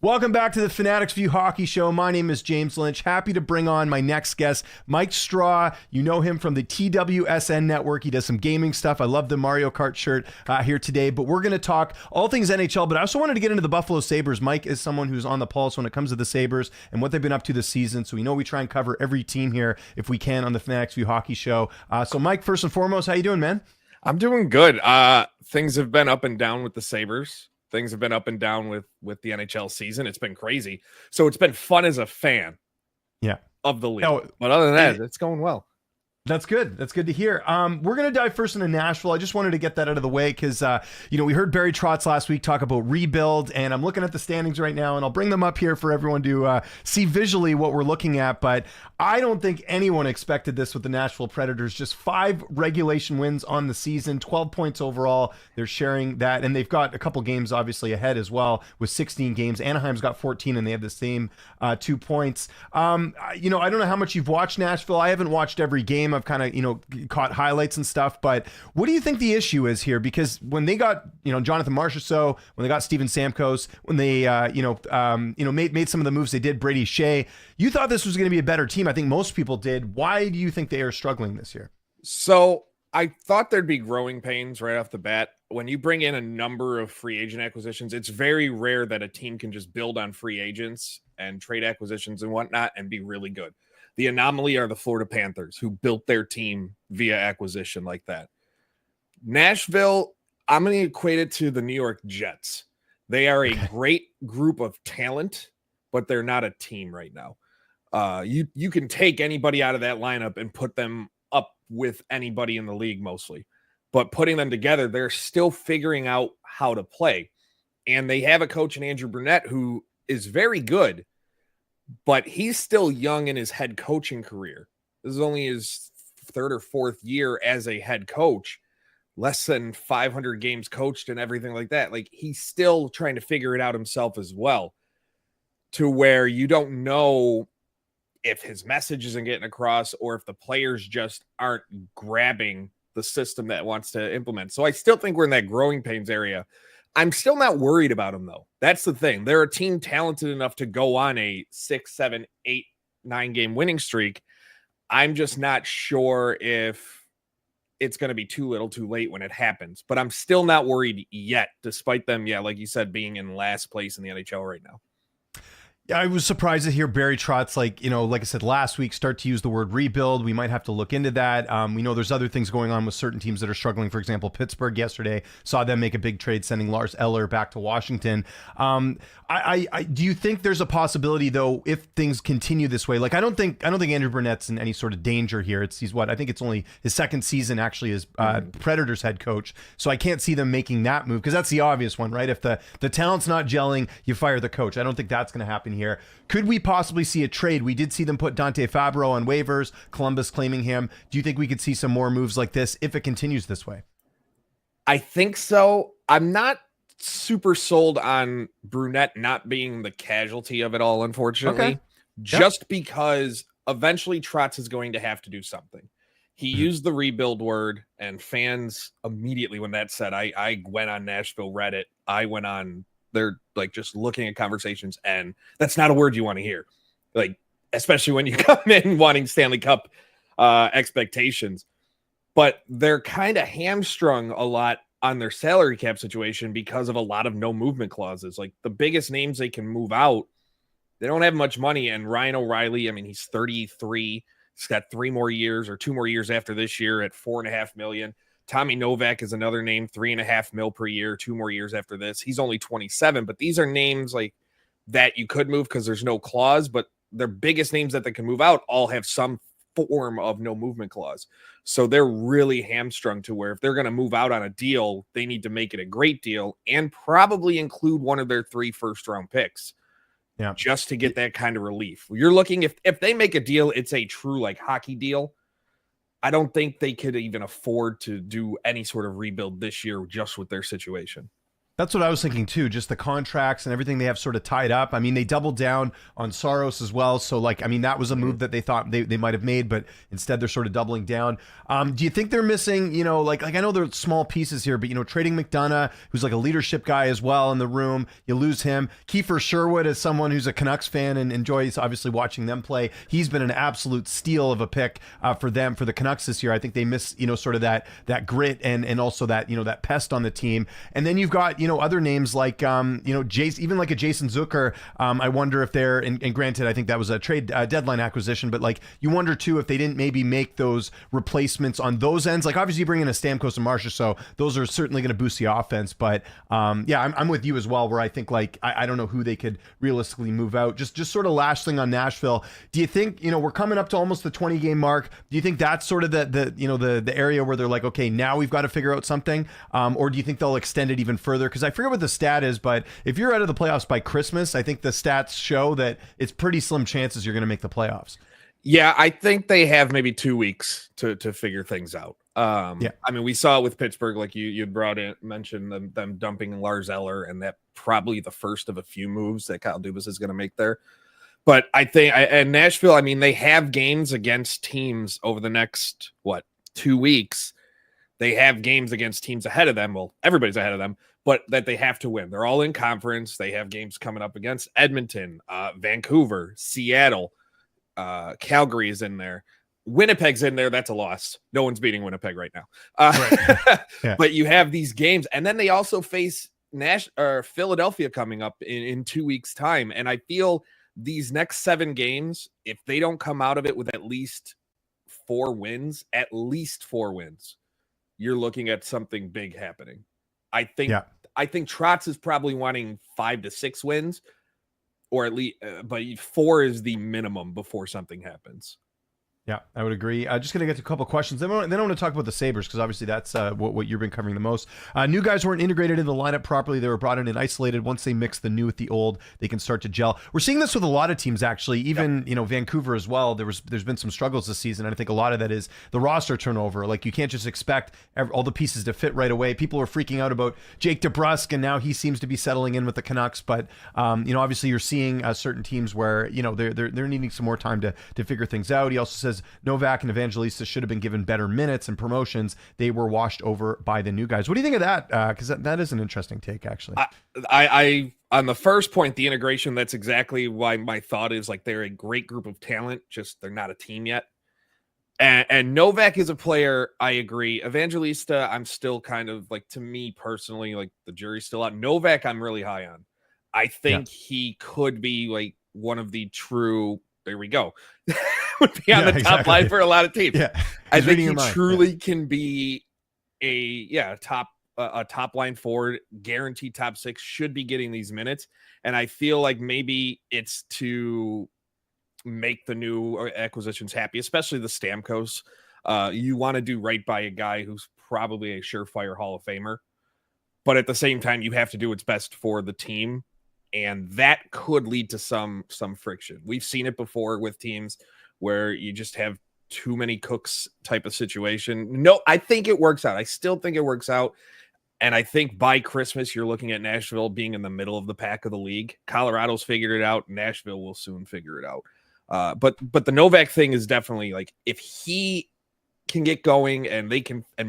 Welcome back to the Fanatics View Hockey Show. My name is James Lynch. Happy to bring on my next guest, Mike Straw. You know him from the TWSN network. He does some gaming stuff. I love the Mario Kart shirt here today, but we're going to talk all things NHL, but I also wanted to get into the Buffalo Sabres. Mike is someone who's on the pulse when it comes to the Sabres and what they've been up to this season. So we know we try and cover every team here if we can on the Fanatics View Hockey Show. So Mike, first and foremost, how you doing, man? I'm doing good. Things have been up and down with the Sabres. Things have been up and down with the NHL season. It's been crazy. So it's been fun as a fan of the league. No, but other than that, it's going well. That's good. That's good to hear. We're going to dive first into Nashville. I just wanted to get that out of the way because, we heard Barry Trotz last week talk about rebuild, and I'm looking at the standings right now, and I'll bring them up here for everyone to see visually what we're looking at. But I don't think anyone expected this with the Nashville Predators. Just 5 regulation wins on the season, 12 points overall. They're sharing that, and they've got a couple games obviously ahead as well with 16 games. Anaheim's got 14, and they have the same 2 points. I don't know how much you've watched Nashville. I haven't watched every game. I've kind of, caught highlights and stuff, but what do you think the issue is here? Because when they got, Jonathan Marchessault, when they got Steven Stamkos, when they, made some of the moves they did, Brady Shea, you thought this was going to be a better team. I think most people did. Why do you think they are struggling this year? So I thought there'd be growing pains right off the bat. When you bring in a number of free agent acquisitions, it's very rare that a team can just build on free agents and trade acquisitions and whatnot and be really good. The anomaly are the Florida Panthers, who built their team via acquisition like that. Nashville, I'm going to equate it to the New York Jets. They are a great group of talent, but they're not a team right now. You can take anybody out of that lineup and put them up with anybody in the league mostly. But putting them together, they're still figuring out how to play. And they have a coach in Andrew Brunette who is very good, but he's still young in his head coaching career. This is only his 3rd or 4th year as a head coach, less than 500 games coached and everything like that. Like, he's still trying to figure it out himself as well, to where you don't know if his message isn't getting across or if the players just aren't grabbing the system that wants to implement. So I still think we're in that growing pains area. I'm still not worried about them, though. That's the thing. They're a team talented enough to go on a 6, 7, 8, 9 game winning streak. I'm just not sure if it's going to be too little too late when it happens. But I'm still not worried yet, despite them, like you said, being in last place in the NHL right now. Yeah, I was surprised to hear Barry Trotz, like I said last week, start to use the word rebuild. We might have to look into that. We know there's other things going on with certain teams that are struggling. For example, Pittsburgh yesterday saw them make a big trade, sending Lars Eller back to Washington. Do you think there's a possibility, though, if things continue this way? Like, I don't think Andrew Burnett's in any sort of danger here. I think it's only his 2nd season actually as Predators head coach. So I can't see them making that move because that's the obvious one, right? If the talent's not gelling, you fire the coach. I don't think that's going to happen here. Could we possibly see a trade? We did see them put Dante Fabro on waivers, Columbus claiming him. Do you think we could see some more moves like this if it continues this way? I think so. I'm not super sold on Brunette not being the casualty of it all, unfortunately, just because eventually Trotz is going to have to do something. He used the rebuild word, and fans immediately, when that said, I went on Nashville Reddit. I went on, they're like just looking at conversations, and that's not a word you want to hear. Like, especially when you come in wanting Stanley Cup expectations, but they're kind of hamstrung a lot on their salary cap situation because of a lot of no movement clauses. Like, the biggest names they can move out, they don't have much money. And Ryan O'Reilly, I mean, he's 33. He's got 3 more years or 2 more years after this year at $4.5 million. Tommy Novak is another name, $3.5 million per year, 2 more years after this. He's only 27, but these are names like that you could move because there's no clause, but their biggest names that they can move out all have some form of no movement clause. So they're really hamstrung to where if they're going to move out on a deal, they need to make it a great deal and probably include one of their 3 first-round picks. Yeah, just to get that kind of relief. You're looking, if they make a deal, it's a true like hockey deal. I don't think they could even afford to do any sort of rebuild this year just with their situation. That's what I was thinking too. Just the contracts and everything they have sort of tied up. I mean, they doubled down on Saros as well. So, like, I mean, that was a move that they thought they might have made, but instead they're sort of doubling down. Do you think they're missing, like I know there's small pieces here, but, trading McDonough, who's like a leadership guy as well in the room, you lose him. Kiefer Sherwood is someone who's a Canucks fan and enjoys obviously watching them play. He's been an absolute steal of a pick for them, for the Canucks this year. I think they miss, sort of that grit and also that, that pest on the team. And then you've got, other names like, Jason, even like a Jason Zucker. I wonder if they're, and granted, I think that was a trade deadline acquisition, but like you wonder too if they didn't maybe make those replacements on those ends. Like obviously you bring in a Stamkos and Marsh, so those are certainly going to boost the offense. But yeah, I'm with you as well, where I think like I don't know who they could realistically move out. Just sort of last thing on Nashville. Do you think we're coming up to almost the 20 game mark? Do you think that's sort of the area where they're like, okay, now we've got to figure out something, or do you think they'll extend it even further? Because I forget what the stat is, but if you're out of the playoffs by Christmas, I think the stats show that it's pretty slim chances you're going to make the playoffs. Yeah, I think they have maybe 2 weeks to figure things out. Yeah, I mean, we saw it with Pittsburgh, like you mentioned them dumping Lars Eller, and that probably the first of a few moves that Kyle Dubas is going to make there. But I think, and Nashville, I mean, they have games against teams over the next 2 weeks. They have games against teams ahead of them. Well, everybody's ahead of them, but that they have to win. They're all in conference. They have games coming up against Edmonton, Vancouver, Seattle, Calgary is in there. Winnipeg's in there. That's a loss. No one's beating Winnipeg right now. Right. Yeah. But you have these games, and then they also face Philadelphia coming up in 2 weeks' time. And I feel these next 7 games, if they don't come out of it with at least 4 wins, you're looking at something big happening. I think Trotz is probably wanting 5 to 6 wins, or at least, but 4 is the minimum before something happens. Yeah, I would agree. Just going to get to a couple questions. Then I want to talk about the Sabres, because obviously that's what you've been covering the most. New guys weren't integrated in the lineup properly. They were brought in and isolated. Once they mix the new with the old, they can start to gel. We're seeing this with a lot of teams, actually. Even Vancouver as well. There's been some struggles this season, and I think a lot of that is the roster turnover. Like, you can't just expect all the pieces to fit right away. People were freaking out about Jake DeBrusk, and now he seems to be settling in with the Canucks. But obviously you're seeing certain teams where they're needing some more time to figure things out. He also says Novak and Evangelista should have been given better minutes and promotions. They were washed over by the new guys. What do you think of that? Because that is an interesting take, actually. I on the first point, the integration, that's exactly why my thought is like they're a great group of talent, just they're not a team yet. And Novak is a player, I agree. Evangelista, I'm still kind of like, to me personally, like the jury's still out. Novak, I'm really high on. I think he could be like one of the true, there we go, would be on the top line for a lot of teams. Yeah. I think he truly can be a top line forward, guaranteed top 6, should be getting these minutes. And I feel like maybe it's to make the new acquisitions happy, especially the Stamkos. You want to do right by a guy who's probably a surefire Hall of Famer, but at the same time, you have to do what's best for the team. And that could lead to some friction. We've seen it before with teams where you just have too many cooks type of situation. No, I think it works out. I still think it works out. And I think by Christmas, you're looking at Nashville being in the middle of the pack of the league. Colorado's figured it out. Nashville will soon figure it out. But the Novak thing is definitely like, if he can get going and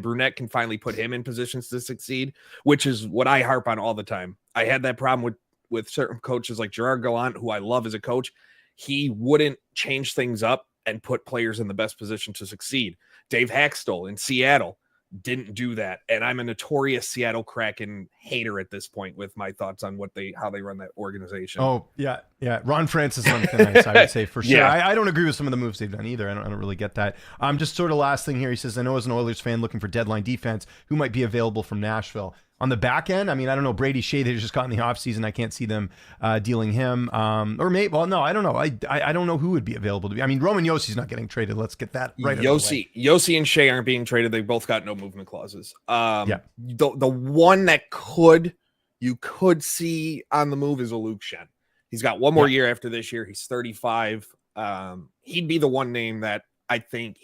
Brunette can finally put him in positions to succeed, which is what I harp on all the time. I had that problem with certain coaches like Gerard Gallant, who I love as a coach. He wouldn't change things up and put players in the best position to succeed. Dave Haxtell in Seattle didn't do that. And I'm a notorious Seattle Kraken hater at this point with my thoughts on how they run that organization. Oh, yeah. Yeah. Ron Francis on thin ice, I would say, for sure. Yeah. I don't agree with some of the moves they've done either. I don't really get that. Just sort of last thing here. He says, I know as an Oilers fan looking for deadline defense, who might be available from Nashville? On the back end, I mean, I don't know. Brady Shea, they just got in the offseason. I can't see them dealing him. Or maybe, well, no, I don't know. I don't know who would be available to be. I mean, Roman Yossi's not getting traded. Let's get that right. Yossi and Shea aren't being traded. They both got no movement clauses. The one that you could see on the move is a Luke Shen. He's got one more year after this year. He's 35. He'd be the one name that I think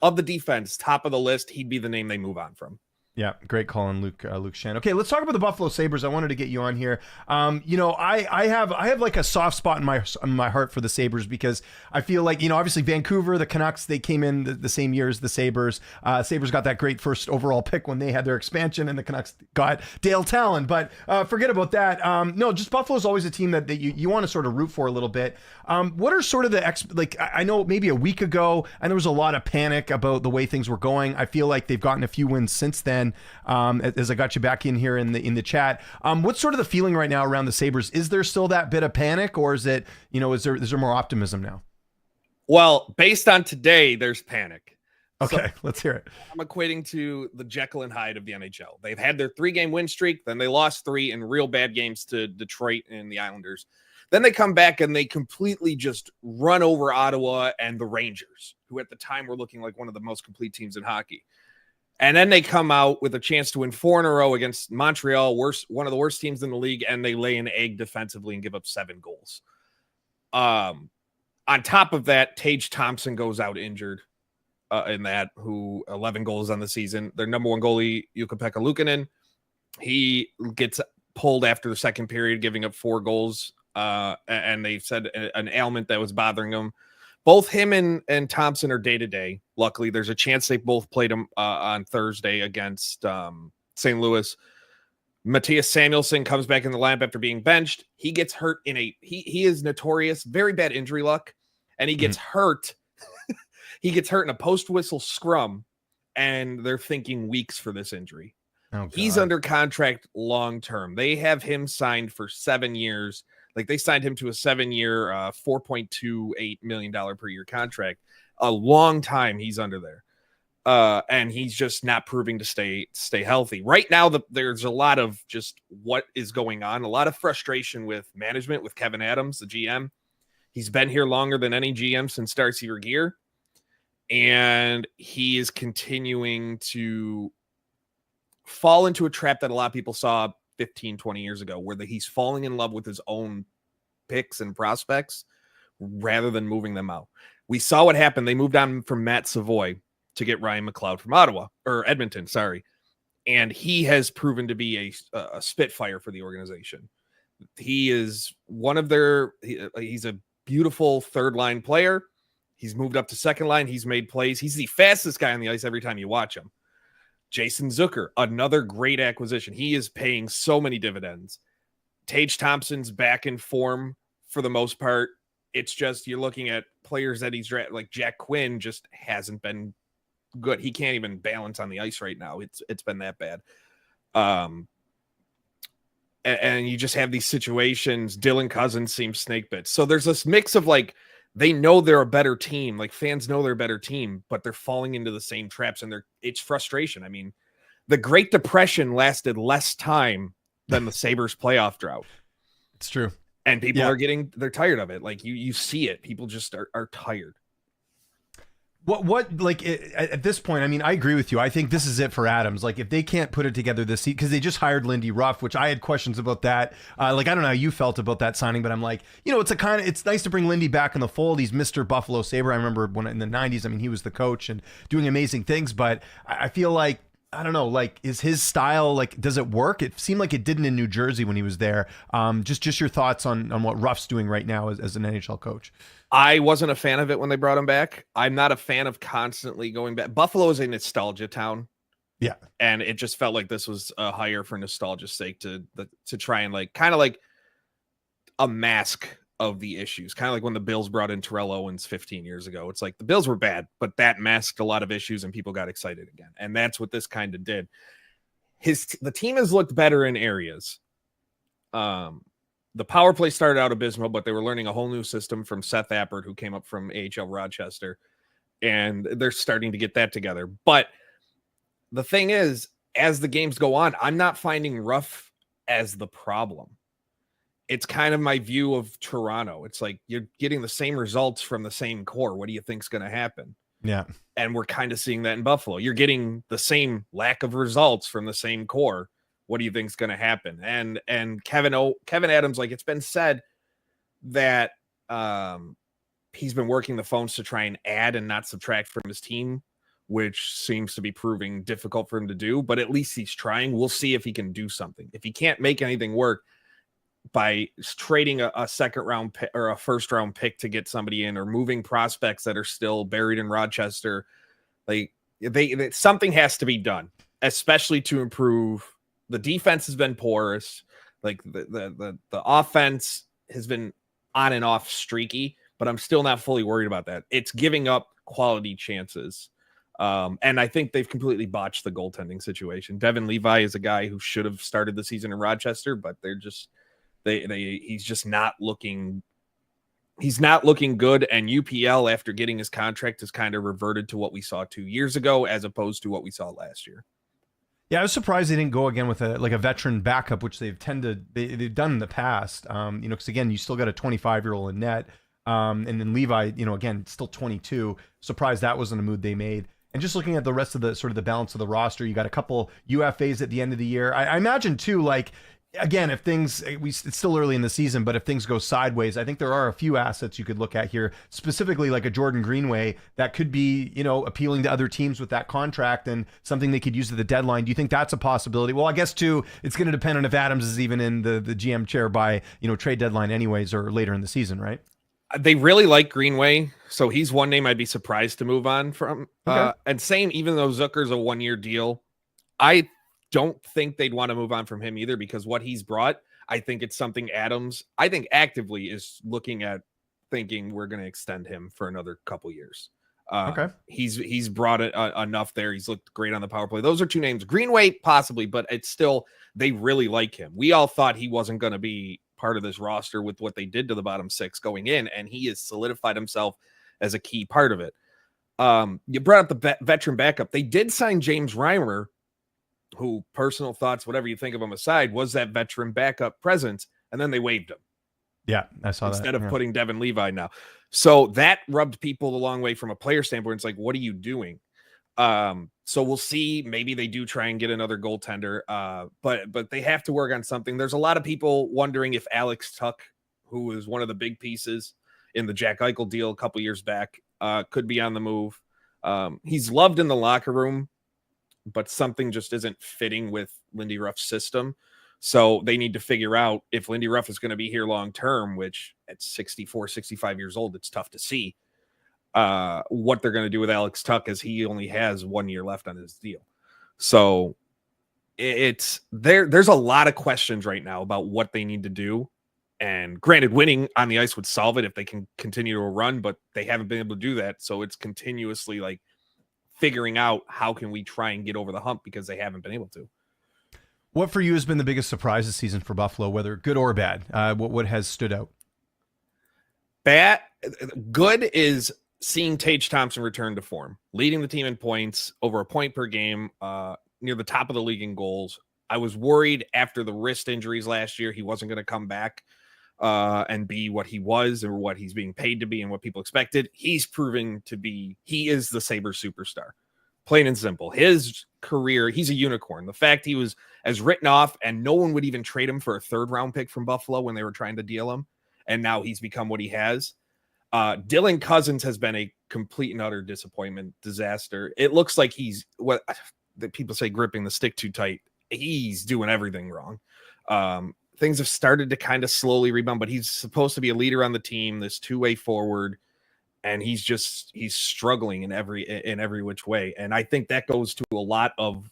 of the defense, top of the list. He'd be the name they move on from. Yeah, great call on Luke Shan. Okay, let's talk about the Buffalo Sabres. I wanted to get you on here. I have like a soft spot in my heart for the Sabres because I feel like, obviously Vancouver, the Canucks, they came in the same year as the Sabres. Sabres got that great first overall pick when they had their expansion, and the Canucks got Dale Talon. But forget about that. No, just Buffalo's always a team that you want to sort of root for a little bit. What are sort of I know maybe a week ago, and there was a lot of panic about the way things were going. I feel like they've gotten a few wins since then. As I got you back in here in the chat, what's sort of the feeling right now around the Sabres? Is there still that bit of panic, or is it, is there more optimism now? Well, based on today, there's panic. Okay, let's hear it. I'm equating to the Jekyll and Hyde of the NHL. They've had their 3-game win streak, then they lost 3 in real bad games to Detroit and the Islanders. Then they come back and they completely just run over Ottawa and the Rangers, who at the time were looking like one of the most complete teams in hockey. And then they come out with a chance to win 4 in a row against Montreal, one of the worst teams in the league, and they lay an egg defensively and give up 7 goals. On top of that, Tage Thompson goes out injured in that, who 11 goals on the season. Their number 1 goalie, Jukka-Pekka Luukkonen, he gets pulled after the second period, giving up 4 goals. And they said an ailment that was bothering him. Both him and Thompson are day-to-day. Luckily, there's a chance they both played him on Thursday against St. Louis. Matthias Samuelsson comes back in the lineup after being benched. He gets hurt he is notorious, very bad injury luck, and he gets hurt. He gets hurt in a post-whistle scrum, and they're thinking weeks for this injury. Oh, he's under contract long-term. They have him signed for 7 years. Like, they signed him to a 7-year, $4.28 million per year contract. A long time he's under there. And he's just not proving to stay healthy. Right now, there's a lot of just what is going on. A lot of frustration with management, with Kevin Adams, the GM. He's been here longer than any GM since Darcy Regier. And he is continuing to fall into a trap that a lot of people saw 15, 20 years ago, where he's falling in love with his own picks and prospects rather than moving them out. We saw what happened. They moved on from Matt Savoy to get Ryan McLeod from Edmonton, sorry. And he has proven to be a spitfire for the organization. He is he's a beautiful third line player. He's moved up to second line. He's made plays. He's the fastest guy on the ice every time you watch him. Jason Zucker, another great acquisition. He is paying so many dividends. Tage Thompson's back in form for the most part. It's just you're looking at players that he's drafted, like Jack Quinn just hasn't been good. He can't even balance on the ice right now. It's been that bad. And you just have these situations. Dylan Cousins seems snake bit. So there's this mix of like, they know they're a better team. Like, fans know they're a better team, but they're falling into the same traps, and it's frustration. I mean, the Great Depression lasted less time than the Sabres playoff drought. It's true. And people they're tired of it. Like, you see it. People just are tired. At this point, I mean, I agree with you. I think this is it for Adams. Like, if they can't put it together this season, because they just hired Lindy Ruff, which I had questions about that. I don't know how you felt about that signing, but I'm like, it's nice to bring Lindy back in the fold. He's Mr. Buffalo Sabre. I remember when in the 90s, I mean, he was the coach and doing amazing things, but I feel like, I don't know, like, is his style, like, does it work? It seemed like it didn't in New Jersey when he was there. Just your thoughts on what Ruff's doing right now as an NHL coach. I wasn't a fan of it when they brought him back. I'm not a fan of constantly going back. Buffalo is a nostalgia town. Yeah. And it just felt like this was a hire for nostalgia's sake to try and kind of like a mask of the issues. Kind of like when the Bills brought in Terrell Owens 15 years ago. It's like the Bills were bad, but that masked a lot of issues and people got excited again. And that's what this kind of did. The team has looked better in areas. The power play started out abysmal, but they were learning a whole new system from Seth Appert, who came up from AHL Rochester, and they're starting to get that together. But the thing is, as the games go on, I'm not finding Ruff as the problem. It's kind of my view of Toronto. It's like you're getting the same results from the same core. What do you think's going to happen? Yeah. And we're kind of seeing that in Buffalo. You're getting the same lack of results from the same core. What do you think is going to happen? And Kevin Adams, like, it's been said that he's been working the phones to try and add and not subtract from his team, which seems to be proving difficult for him to do, but at least he's trying. We'll see if he can do something. If he can't make anything work by trading a second round pick or a first round pick to get somebody in, or moving prospects that are still buried in Rochester, like they something has to be done, especially to improve. The defense has been porous. Like the offense has been on and off streaky, but I'm still not fully worried about that. It's giving up quality chances. And I think they've completely botched the goaltending situation. Devin Levi is a guy who should have started the season in Rochester, but he's just not looking. He's not looking good. And UPL, after getting his contract, has kind of reverted to what we saw 2 years ago, as opposed to what we saw last year. Yeah, I was surprised they didn't go again with a veteran backup, which they've done in the past. Because again, you still got a 25-year-old in net, and then Levi, again, still 22. Surprised that wasn't a move they made. And just looking at the rest of the sort of the balance of the roster, you got a couple UFAs at the end of the year. I imagine too, like, again, if it's still early in the season, but if things go sideways, I think there are a few assets you could look at here, specifically like a Jordan Greenway that could be, appealing to other teams with that contract and something they could use at the deadline. Do you think that's a possibility? Well, I guess too, it's going to depend on if Adams is even in the GM chair by, trade deadline anyways, or later in the season, right? They really like Greenway, so he's one name I'd be surprised to move on from. Okay. And same, even though Zucker's a 1-year deal, I don't think they'd want to move on from him either, because what he's brought, I think it's something Adams, I think actively is looking at, thinking we're going to extend him for another couple years. Okay. He's brought it enough there. He's looked great on the power play. Those are two names. Greenway possibly, but it's still, they really like him. We all thought he wasn't going to be part of this roster with what they did to the bottom six going in, and he has solidified himself as a key part of it. You brought up the veteran backup. They did sign James Reimer, who, personal thoughts, whatever you think of him aside, was that veteran backup presence, and then they waived him. Yeah, I saw that. Instead of putting Devin Levi now. So that rubbed people the long way from a player standpoint. It's like, what are you doing? So we'll see. Maybe they do try and get another goaltender, but they have to work on something. There's a lot of people wondering if Alex Tuck, who was one of the big pieces in the Jack Eichel deal a couple years back, could be on the move. He's loved in the locker room, but something just isn't fitting with Lindy Ruff's system. So they need to figure out if Lindy Ruff is going to be here long term, which at 64, 65 years old, it's tough to see what they're going to do with Alex Tuck, as he only has 1 year left on his deal. So there's a lot of questions right now about what they need to do. And granted, winning on the ice would solve it if they can continue to run, but they haven't been able to do that. So it's continuously like figuring out how can we try and get over the hump, because they haven't been able to. What for you has been the biggest surprise this season for Buffalo, whether good or bad? What has stood out? Good is seeing Tage Thompson return to form, leading the team in points, over a point per game, near the top of the league in goals. I was worried after the wrist injuries last year he wasn't going to come back and be what he was, or what he's being paid to be, and what people expected. He's proving to be, he is the Sabres superstar. Plain and simple. His career, he's a unicorn. The fact he was as written off, and no one would even trade him for a 3rd round pick from Buffalo when they were trying to deal him, and now he's become what he has. Dylan Cousins has been a complete and utter disappointment, disaster. It looks like he's what the people say, gripping the stick too tight. He's doing everything wrong. Things have started to kind of slowly rebound, but he's supposed to be a leader on the team, this two-way forward, and he's struggling in every which way. And I think that goes to a lot of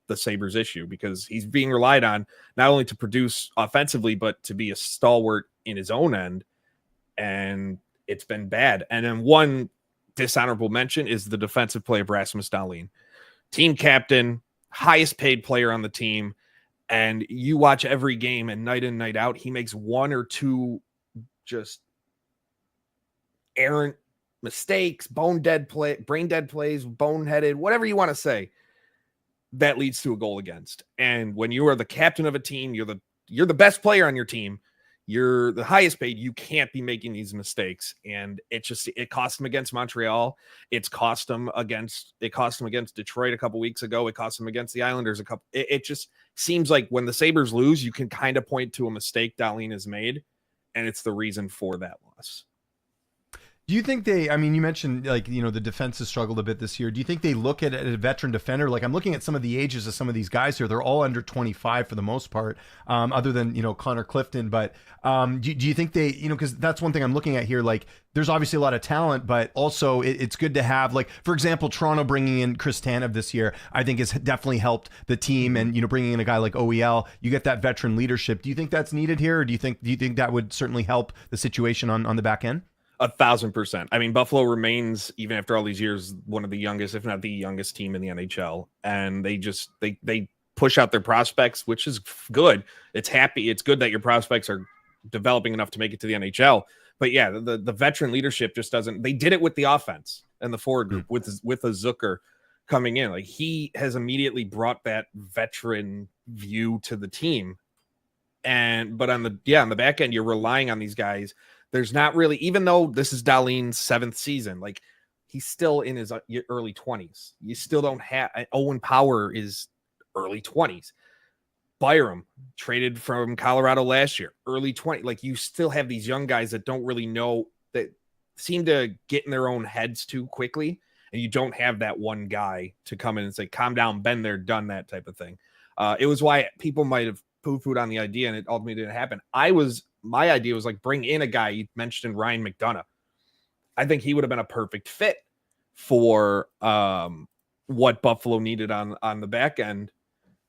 the Sabres issue, because he's being relied on not only to produce offensively, but to be a stalwart in his own end. And it's been bad. And then one dishonorable mention is the defensive play of Rasmus Dahlin, team captain, highest paid player on the team. And you watch every game, and night in, night out, he makes one or two just errant mistakes, brain dead plays, boneheaded, whatever you want to say, that leads to a goal against. And when you are the captain of a team, you're the best player on your team, you're the highest paid, you can't be making these mistakes. And it cost him against Montreal. It cost him against Detroit a couple weeks ago. It cost him against the Islanders it just seems like when the Sabres lose, you can kind of point to a mistake Dahlin has made, and it's the reason for that loss. Do you think I mean, you mentioned like, the defense has struggled a bit this year. Do you think they look at a veteran defender? Like I'm looking at some of the ages of some of these guys here. They're all under 25 for the most part, other than, Connor Clifton. But do you think because that's one thing I'm looking at here. Like there's obviously a lot of talent, but also it's good to have, like, for example, Toronto bringing in Chris Tanev this year, I think has definitely helped the team. And, bringing in a guy like OEL, you get that veteran leadership. Do you think that's needed here? Or do you think that would certainly help the situation on the back end? 1,000%. I mean, Buffalo remains, even after all these years, one of the youngest, if not the youngest team in the NHL. And they push out their prospects, which is good. It's good that your prospects are developing enough to make it to the NHL. But yeah, the veteran leadership just doesn't. They did it with the offense and the forward group with a Zucker coming in. Like he has immediately brought that veteran view to the team. But on the back end, you're relying on these guys. There's not really, even though this is Dahlin's 7th season, like he's still in his early 20s. You still don't have Owen Power is early 20s. Byram traded from Colorado last year, early 20. Like you still have these young guys that don't really know, that seem to get in their own heads too quickly. And you don't have that one guy to come in and say, calm down, been there, done that type of thing. It was why people might have poo-pooed on the idea and it ultimately didn't happen. My idea was like, bring in a guy you mentioned, Ryan McDonough. I think he would have been a perfect fit for what Buffalo needed on the back end,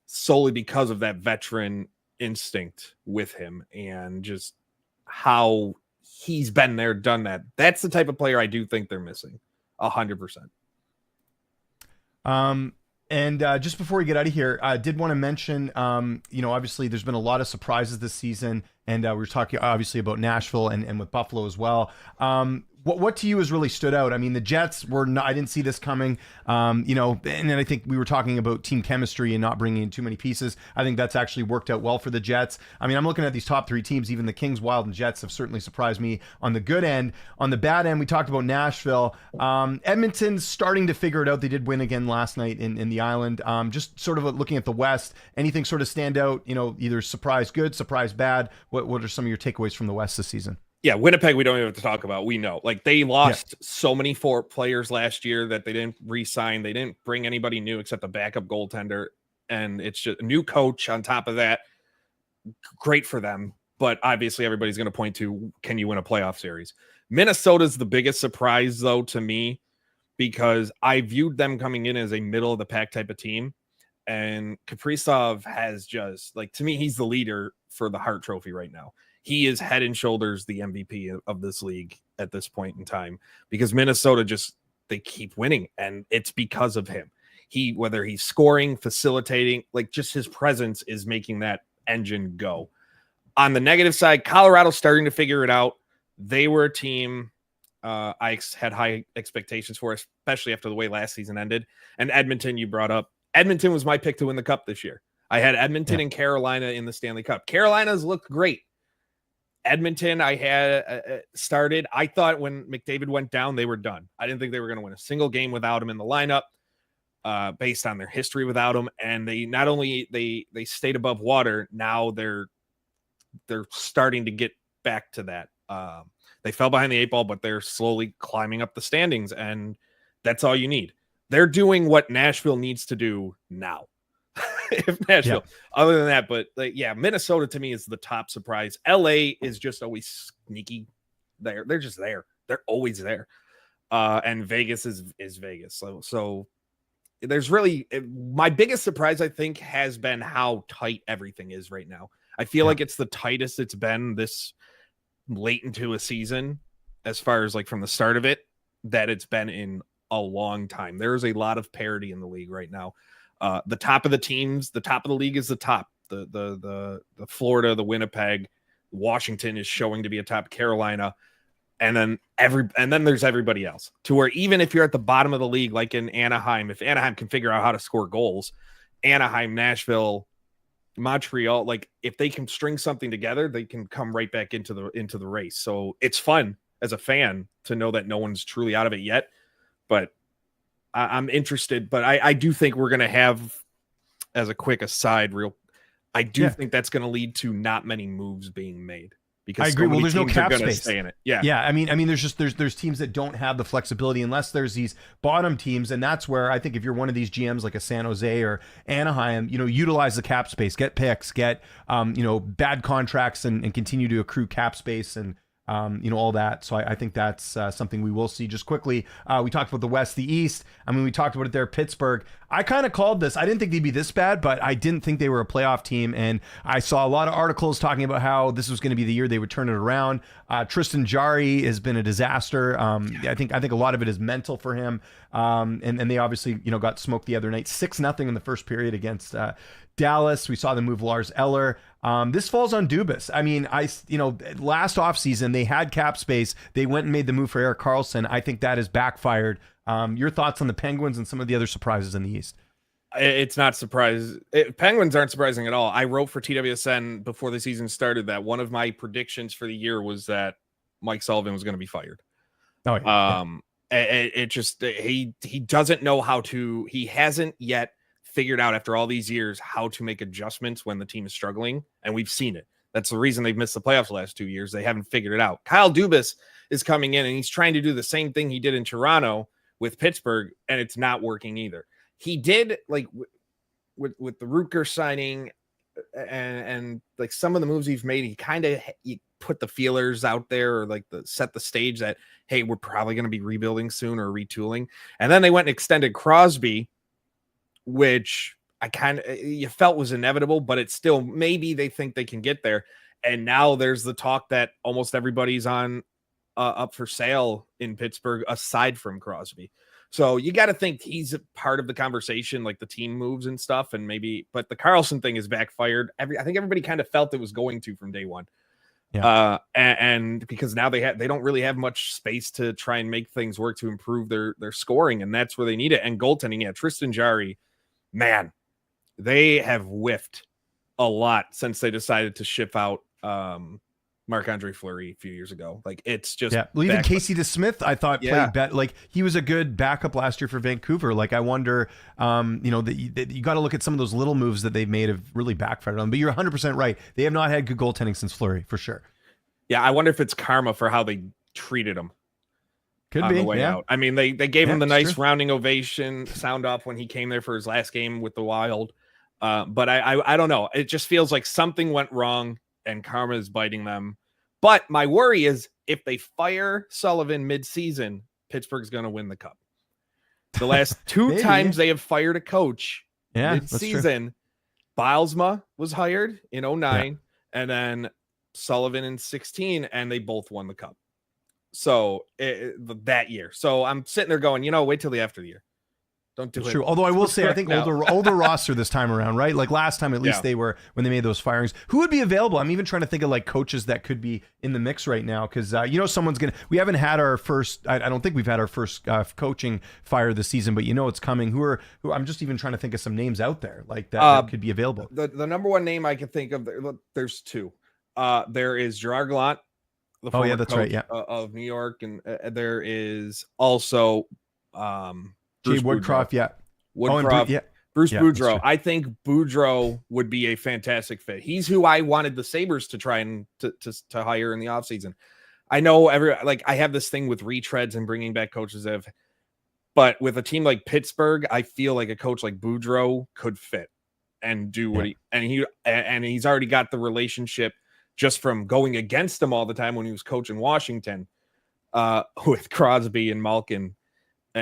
solely because of that veteran instinct with him and just how he's been there, done that. That's the type of player I do think they're missing 100%. And just before we get out of here, I did want to mention, obviously there's been a lot of surprises this season, and we were talking obviously about Nashville and with Buffalo as well. What to you has really stood out? I mean, the Jets were not, I didn't see this coming, and then I think we were talking about team chemistry and not bringing in too many pieces. I think that's actually worked out well for the Jets. I mean, I'm looking at these top 3 teams, even the Kings, Wild, and Jets have certainly surprised me on the good end. On the bad end, we talked about Nashville. Edmonton's starting to figure it out. They did win again last night in the Island. Just sort of looking at the West, anything sort of stand out, either surprise good, surprise bad? What are some of your takeaways from the West this season? Yeah, Winnipeg, we don't even have to talk about. We know, like, they lost so many players last year that they didn't re-sign. They didn't bring anybody new except a backup goaltender. And it's just a new coach on top of that. Great for them. But obviously everybody's going to point to, can you win a playoff series? Minnesota's the biggest surprise, though, to me, because I viewed them coming in as a middle of the pack type of team. And Kaprizov has just, like, to me, he's the leader for the Hart Trophy right now. He is head and shoulders the MVP of this league at this point in time, because Minnesota they keep winning, and it's because of him. Whether he's scoring, facilitating, like, just his presence is making that engine go. On the negative side, Colorado's starting to figure it out. They were a team I had high expectations for, especially after the way last season ended. And Edmonton, you brought up. Edmonton was my pick to win the Cup this year. I had Edmonton and Carolina in the Stanley Cup. Carolina's looked great. Edmonton, I had started. I thought when McDavid went down, they were done. I didn't think they were going to win a single game without him in the lineup, based on their history without him. And they not only they stayed above water, now they're starting to get back to that. They fell behind the 8 ball, but they're slowly climbing up the standings, and that's all you need. They're doing what Nashville needs to do now. If Nashville, other than that, but Minnesota to me is the top surprise. LA is just always sneaky there. They're just there. They're always there. And Vegas is Vegas. So there's really, my biggest surprise, I think, has been how tight everything is right now. I feel like it's the tightest it's been this late into a season, as far as like from the start of it, that it's been in a long time. There is a lot of parity in the league right now. The top of the teams, the top of the league is the top. The Florida, the Winnipeg, Washington is showing to be a top. Carolina, and then there's everybody else. To where even if you're at the bottom of the league, like in Anaheim, if Anaheim can figure out how to score goals, Anaheim, Nashville, Montreal, like if they can string something together, they can come right back into the race. So it's fun as a fan to know that no one's truly out of it yet, but I'm interested, but I do think we're going to have, as a quick aside, I do think that's going to lead to not many moves being made. because I agree. so Well, many there's no teams cap are going to space. stay in it. Yeah. Yeah. I mean, there's teams that don't have the flexibility unless there's these bottom teams. And that's where I think if you're one of these GMs like a San Jose or Anaheim, utilize the cap space, get picks, get, bad contracts and continue to accrue cap space and, all that. So I think that's something we will see. Just quickly, we talked about the West, the East. I mean, we talked about it there, Pittsburgh. I kind of called this. I didn't think they'd be this bad, but I didn't think they were a playoff team. And I saw a lot of articles talking about how this was going to be the year they would turn it around. Tristan Jarry has been a disaster. I think a lot of it is mental for him. And they obviously, got smoked the other night, 6-0 in the first period against Dallas. We saw them move Lars Eller. This falls on Dubas. I mean, last offseason, they had cap space. They went and made the move for Erik Karlsson. I think that has backfired. Your thoughts on the Penguins and some of the other surprises in the East? It's not surprising. Penguins aren't surprising at all. I wrote for TWSN before the season started that one of my predictions for the year was that Mike Sullivan was going to be fired. Oh, yeah. It just, he doesn't know how to, he hasn't yet figured out after all these years how to make adjustments when the team is struggling. And we've seen it. That's the reason they've missed the playoffs the last 2 years. They haven't figured it out. Kyle Dubas is coming in and he's trying to do the same thing he did in Toronto with Pittsburgh, and it's not working either. He did like with the Rutger signing and like some of the moves he's made, he put the feelers out there or like set the stage that, hey, we're probably going to be rebuilding soon or retooling. And then they went and extended Crosby, which you felt was inevitable, but it's still, maybe they think they can get there. And now there's the talk that almost everybody's on up for sale in Pittsburgh, aside from Crosby. So you got to think he's a part of the conversation, like the team moves and stuff. And maybe, but the Karlsson thing is backfired. I think everybody kind of felt it was going to from day one. Yeah. And because now they don't really have much space to try and make things work to improve their scoring. And that's where they need it. And goaltending. Yeah. Tristan Jarry, man, they have whiffed a lot since they decided to ship out Marc-Andre Fleury a few years ago. Like, it's just, well, even Casey DeSmith, I thought played better. Like, he was a good backup last year for Vancouver. Like, I wonder, that you got to look at some of those little moves that they've made have really backfired on them. But you're 100% right. They have not had good goaltending since Fleury, for sure. Yeah, I wonder if it's karma for how they treated him. Could be, the way out. I mean, they gave him the nice rounding ovation sound off when he came there for his last game with the Wild. But I don't know. It just feels like something went wrong and karma is biting them. But my worry is if they fire Sullivan mid-season, Pittsburgh's going to win the cup. The last two times they have fired a coach mid-season, Bylsma was hired in 2009 and then Sullivan in 2016, and they both won the cup. So that year. So I'm sitting there going, wait till the after the year. Don't do it. True. Although I will say, I think older roster this time around, right? Like last time, at least they were when they made those firings. Who would be available? I'm even trying to think of like coaches that could be in the mix right now because someone's gonna. We haven't had our first. I don't think we've had our first coaching fire this season, but it's coming. Who I'm just even trying to think of some names out there like that could be available. The number one name I can think of. There's two. There is Gerard Gallant. The former that's coach right. Yeah. Of New York, and there is also. Jay Woodcroft, Bruce Boudreau. I think Boudreau would be a fantastic fit. He's who I wanted the Sabres to try and to hire in the offseason. I know I have this thing with retreads and bringing back coaches but with a team like Pittsburgh, I feel like a coach like Boudreau could fit and do what he's already got the relationship just from going against him all the time when he was coaching Washington with Crosby and Malkin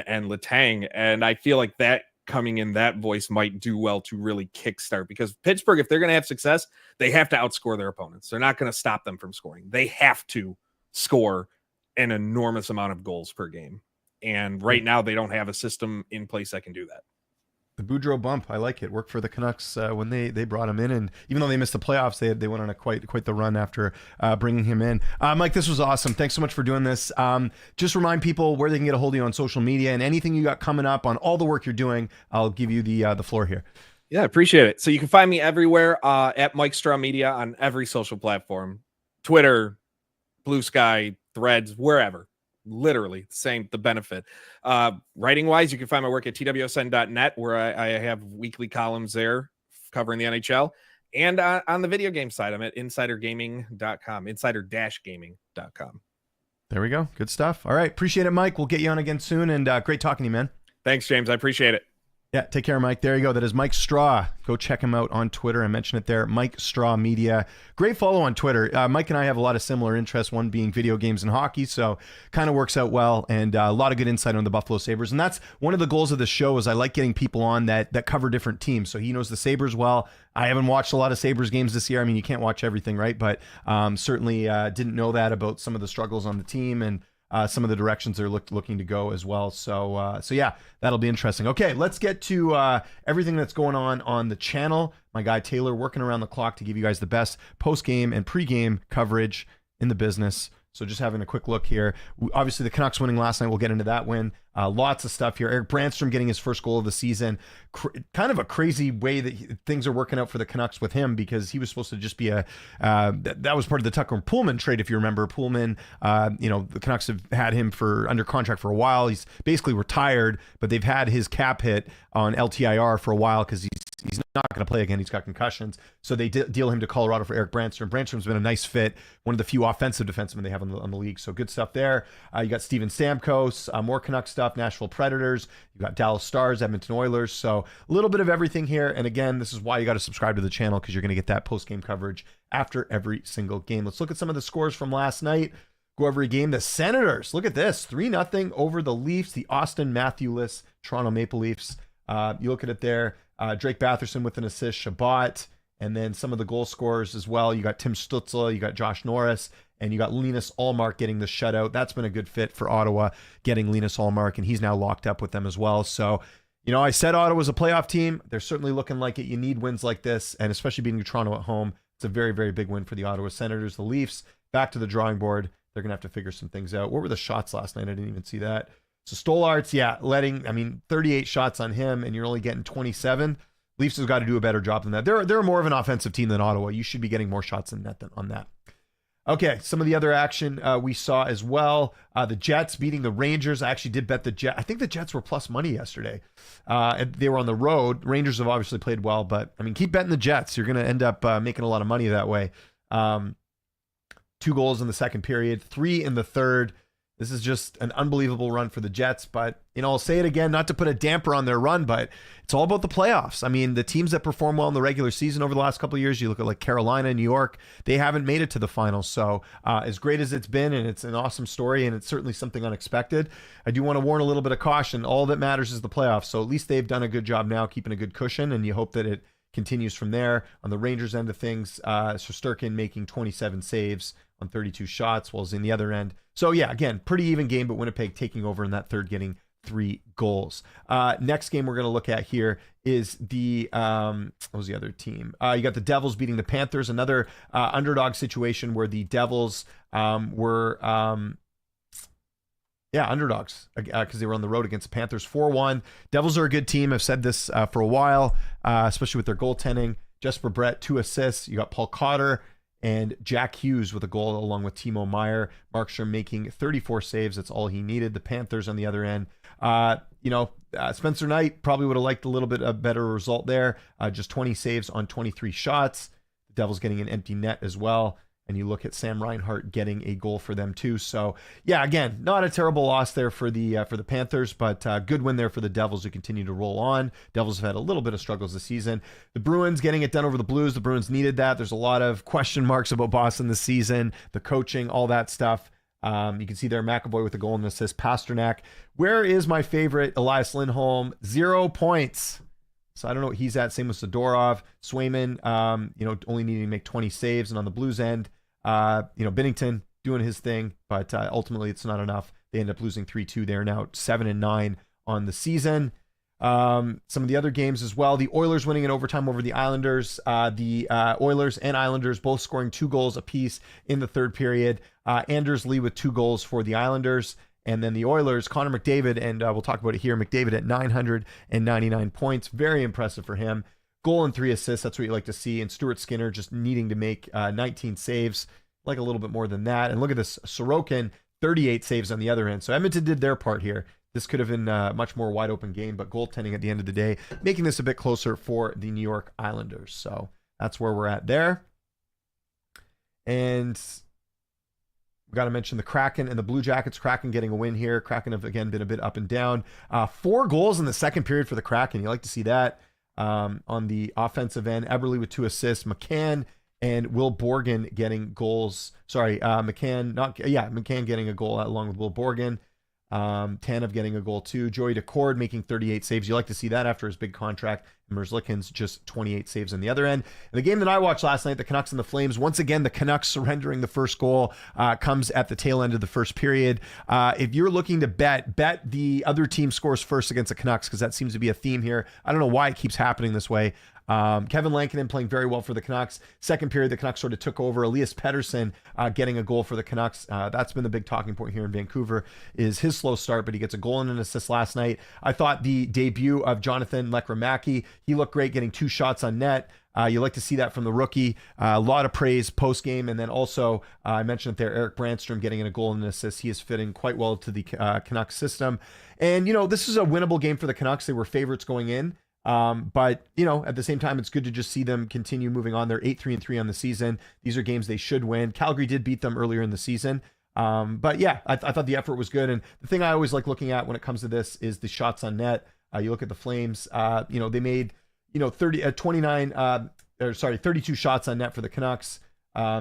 and Letang, and I feel like that coming in that voice might do well to really kickstart because Pittsburgh, if they're going to have success, they have to outscore their opponents. They're not going to stop them from scoring. They have to score an enormous amount of goals per game, and right now they don't have a system in place that can do that. The Boudreau bump, I like it. Worked for the Canucks when they brought him in, and even though they missed the playoffs, they went on a quite the run after bringing him in. Mike, this was awesome. Thanks so much for doing this. Just remind people where they can get a hold of you on social media and anything you got coming up on all the work you're doing. I'll give you the floor here. Yeah, appreciate it. So you can find me everywhere at Mike Straw Media on every social platform, Twitter, Blue Sky, Threads, wherever. Literally the benefit. Writing wise, you can find my work at twsn.net where I have weekly columns there covering the NHL. And on the video game side, I'm at insidergaming.com, insider-gaming.com. There we go. Good stuff. All right. Appreciate it, Mike. We'll get you on again soon. And great talking to you, man. Thanks, James. I appreciate it. Yeah, take care, Mike. There you go. That is Mike Straw. Go check him out on Twitter. I mentioned it there. Mike Straw Media. Great follow on Twitter. Mike and I have a lot of similar interests, one being video games and hockey, so kind of works out well, and a lot of good insight on the Buffalo Sabres. And that's one of the goals of the show is I like getting people on that cover different teams. So he knows the Sabres well. I haven't watched a lot of Sabres games this year. I mean, you can't watch everything, right? But certainly didn't know that about some of the struggles on the team and some of the directions they're looking to go as well. So yeah, that'll be interesting. Okay, let's get to everything that's going on the channel. My guy Taylor working around the clock to give you guys the best post-game and pre-game coverage in the business. So just having a quick look here. Obviously, the Canucks winning last night. We'll get into that win. Lots of stuff here. Erik Brannstrom getting his first goal of the season. Kind of a crazy way that things are working out for the Canucks with him, because he was supposed to just be that was part of the Tucker Pullman trade, if you remember. Pullman, the Canucks have had him under contract for a while. He's basically retired, but they've had his cap hit on LTIR for a while because he's not going to play again. He's got concussions. So they deal him to Colorado for Erik Brannstrom. Brannstrom's been a nice fit, one of the few offensive defensemen they have on the league. So good stuff there. You got Steven Stamkos, more Canucks stuff, Nashville Predators. You got Dallas Stars, Edmonton Oilers. So a little bit of everything here. And again, this is why you got to subscribe to the channel, because you're going to get that post-game coverage after every single game. Let's look at some of the scores from last night. Go every game. The Senators, look at this, 3-0 over the Leafs, the Austin Matthews Toronto Maple Leafs. You look at it there. Drake Batherson with an assist, Shabbat, and then some of the goal scorers as well. You got Tim Stützle, you got Josh Norris, and you got Linus Ullmark getting the shutout. That's been a good fit for Ottawa, getting Linus Ullmark, and he's now locked up with them as well. So, I said Ottawa's a playoff team. They're certainly looking like it. You need wins like this, and especially beating Toronto at home. It's a very, very big win for the Ottawa Senators. The Leafs, back to the drawing board. They're going to have to figure some things out. What were the shots last night? I didn't even see that. So Stolarz, 38 shots on him, and you're only getting 27. Leafs have got to do a better job than that. They're more of an offensive team than Ottawa. You should be getting more shots than on that. Okay, some of the other action we saw as well. The Jets beating the Rangers. I actually did bet the Jets. I think the Jets were plus money yesterday. They were on the road. Rangers have obviously played well, but keep betting the Jets. You're going to end up making a lot of money that way. 2 goals in the second period, 3 in the third. This is just an unbelievable run for the Jets, but I'll say it again, not to put a damper on their run, but it's all about the playoffs. The teams that perform well in the regular season over the last couple of years, you look at like Carolina, New York, they haven't made it to the finals. So as great as it's been, and it's an awesome story, and it's certainly something unexpected, I do want to warn a little bit of caution. All that matters is the playoffs. So at least they've done a good job now, keeping a good cushion, and you hope that it continues from there. On the Rangers end of things, Shesterkin making 27 saves on 32 shots, while in the other end. So yeah, again, pretty even game, but Winnipeg taking over in that third, getting 3 goals. Next game we're going to look at here is the what was the other team? You got the Devils beating the Panthers, another underdog situation where the Devils were underdogs because they were on the road against the Panthers. 4-1. Devils are a good team. I've said this for a while, especially with their goaltending. Jesper Brett, 2 assists. You got Paul Cotter and Jack Hughes with a goal along with Timo Meier. Markstrom making 34 saves. That's all he needed. The Panthers on the other end. Spencer Knight probably would have liked a little bit a better result there. Just 20 saves on 23 shots. The Devils getting an empty net as well. And you look at Sam Reinhart getting a goal for them too. So yeah, again, not a terrible loss there for the Panthers, but good win there for the Devils who continue to roll on. Devils have had a little bit of struggles this season. The Bruins getting it done over the Blues. The Bruins needed that. There's a lot of question marks about Boston this season, the coaching, all that stuff. You can see there McAvoy with a goal and assist. Pasternak. Where is my favorite Elias Lindholm? 0 points. So I don't know what he's at. Same with Zadorov. Swayman, only needing to make 20 saves. And on the Blues end, Binnington doing his thing, but ultimately it's not enough. They end up losing 3-2. They're now 7-9 on the season. Some of the other games as well. The Oilers winning in overtime over the Islanders. The Oilers and Islanders both scoring 2 goals apiece in the third period. Anders Lee with 2 goals for the Islanders. And then the Oilers, Connor McDavid, and we'll talk about it here. McDavid at 999 points. Very impressive for him. Goal and 3 assists. That's what you like to see. And Stuart Skinner just needing to make 19 saves, like a little bit more than that. And look at this. Sorokin, 38 saves on the other end. So Edmonton did their part here. This could have been a much more wide open game, but goaltending at the end of the day, making this a bit closer for the New York Islanders. So That's where we're at there. And we got to mention the Kraken and the Blue Jackets. Kraken getting a win here. Kraken have, again, been a bit up and down. 4 goals in the second period for the Kraken. You like to see that on the offensive end. Eberle with 2 assists. McCann and Will Borgen getting goals. Sorry, McCann getting a goal along with Will Borgen. Tanev getting a goal too. Joey Decord making 38 saves. You like to see that after his big contract. And Merzlikins just 28 saves on the other end. And the game that I watched last night, the Canucks and the Flames, once again, the Canucks surrendering the first goal comes at the tail end of the first period. If you're looking to bet the other team scores first against the Canucks, because that seems to be a theme here. I don't know why it keeps happening this way. Kevin Lankinen playing very well for the Canucks. Second period, the Canucks sort of took over. Elias Pettersson getting a goal for the Canucks. That's been the big talking point here in Vancouver, is his slow start, but he gets a goal and an assist last night. I thought the debut of Jonathan Lekramaki, he looked great, getting 2 shots on net. You like to see that from the rookie. A lot of praise post-game. And then also, I mentioned it there, Eric Brandstrom getting in a goal and an assist. He is fitting quite well to the Canucks system. And, this is a winnable game for the Canucks. They were favorites going in. But at the same time, it's good to just see them continue moving on. They're 8-3-3 on the season. These are games they should win. Calgary did beat them earlier in the season. But yeah, I thought the effort was good. And the thing I always like looking at when it comes to this is the shots on net. You look at the Flames, they made, 32 shots on net for the Canucks.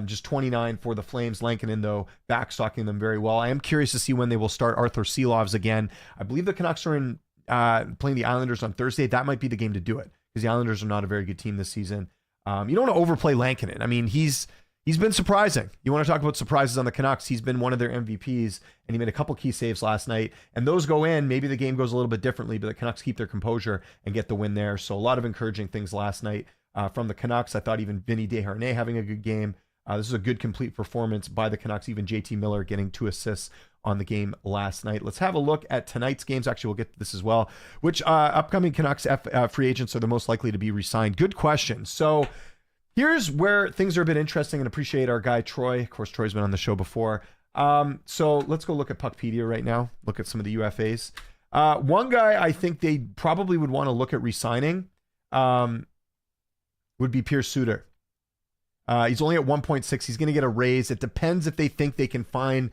Just 29 for the Flames. Lankinen, though, backstocking them very well. I am curious to see when they will start Arthur Seelovs again. I believe the Canucks are in playing the Islanders on Thursday. That might be the game to do it, because the Islanders are not a very good team this season. You don't want to overplay Lankinen. I mean, he's been surprising. You want to talk about surprises on the Canucks. He's been one of their MVPs, and he made a couple key saves last night, and those go in. Maybe the game goes a little bit differently, but the Canucks keep their composure and get the win there. So a lot of encouraging things last night from the Canucks. I thought even Vinny Desharnais having a good game. This is a good complete performance by the Canucks. Even JT Miller getting 2 assists on the game last night. Let's have a look at tonight's games. Actually, we'll get to this as well. Which upcoming Canucks free agents are the most likely to be re-signed? Good question. So here's where things are a bit interesting, and appreciate our guy Troy. Of course, Troy's been on the show before. So let's go look at Puckpedia right now. Look at some of the UFAs. One guy I think they probably would want to look at re-signing would be Pierce Suter. He's only at 1.6. He's going to get a raise. It depends if they think they can find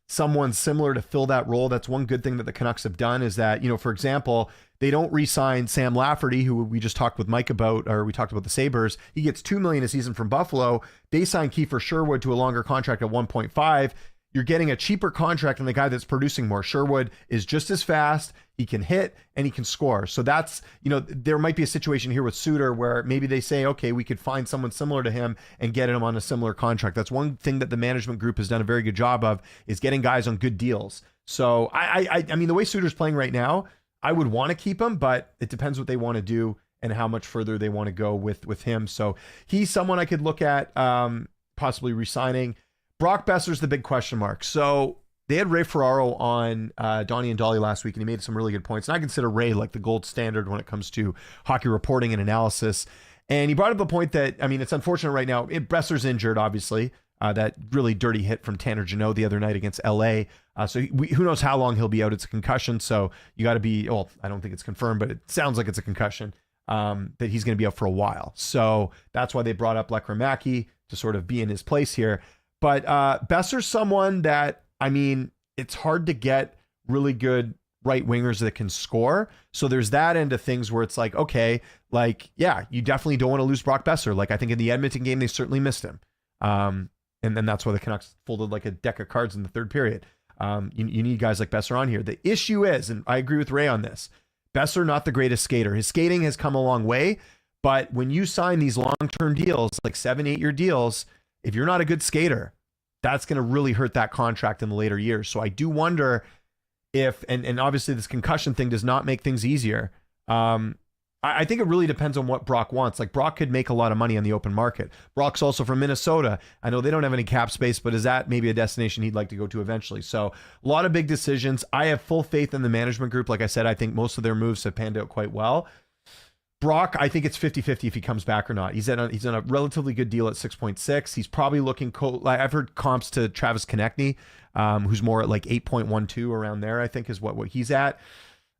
someone similar to fill that role. That's one good thing that the Canucks have done, is that, for example, they don't re-sign Sam Lafferty, who we just talked with Mike about, or we talked about the Sabres. He gets $2 million a season from Buffalo. They sign Kiefer Sherwood to a longer contract at 1.5. You're getting a cheaper contract than the guy that's producing more. Sherwood is just as fast. He can hit and he can score. So that's, there might be a situation here with Suter where maybe they say, okay, we could find someone similar to him and get him on a similar contract. That's one thing that the management group has done a very good job of, is getting guys on good deals. So I mean, the way Suter's playing right now, I would want to keep him, but it depends what they want to do and how much further they want to go with him. So he's someone I could look at possibly re-signing. Brock Besser's the big question mark. So they had Ray Ferraro on Donnie and Dolly last week, and he made some really good points. And I consider Ray like the gold standard when it comes to hockey reporting and analysis. And he brought up a point that, I mean, it's unfortunate right now. Besser's injured, obviously. That really dirty hit from Tanner Jeannot the other night against LA. So who knows how long he'll be out. It's a concussion. So you got to be, well, I don't think it's confirmed, but it sounds like it's a concussion, that he's going to be out for a while. So that's why they brought up Lekramaki to sort of be in his place here. But Besser's someone that, I mean, it's hard to get really good right wingers that can score. So there's that end of things where it's like, okay, like, yeah, you definitely don't want to lose Brock Besser. Like, I think in the Edmonton game, they certainly missed him. And then that's why the Canucks folded like a deck of cards in the third period. You need guys like Besser on here. The issue is, and I agree with Ray on this, Besser, not the greatest skater. His skating has come a long way, but when you sign these long-term deals, like 7-8-year deals, if you're not a good skater, that's going to really hurt that contract in the later years. So I do wonder if, and obviously this concussion thing does not make things easier. I think it really depends on what Brock wants. Like, Brock could make a lot of money on the open market. Brock's also from Minnesota. I know they don't have any cap space, but is that maybe a destination he'd like to go to eventually? So a lot of big decisions. I have full faith in the management group. Like I said, I think most of their moves have panned out quite well. Brock, I think it's 50-50 if he comes back or not. He's on a relatively good deal at 6.6. He's probably looking like I've heard comps to Travis Konechny, who's more at like 8.12 around there, I think is what he's at.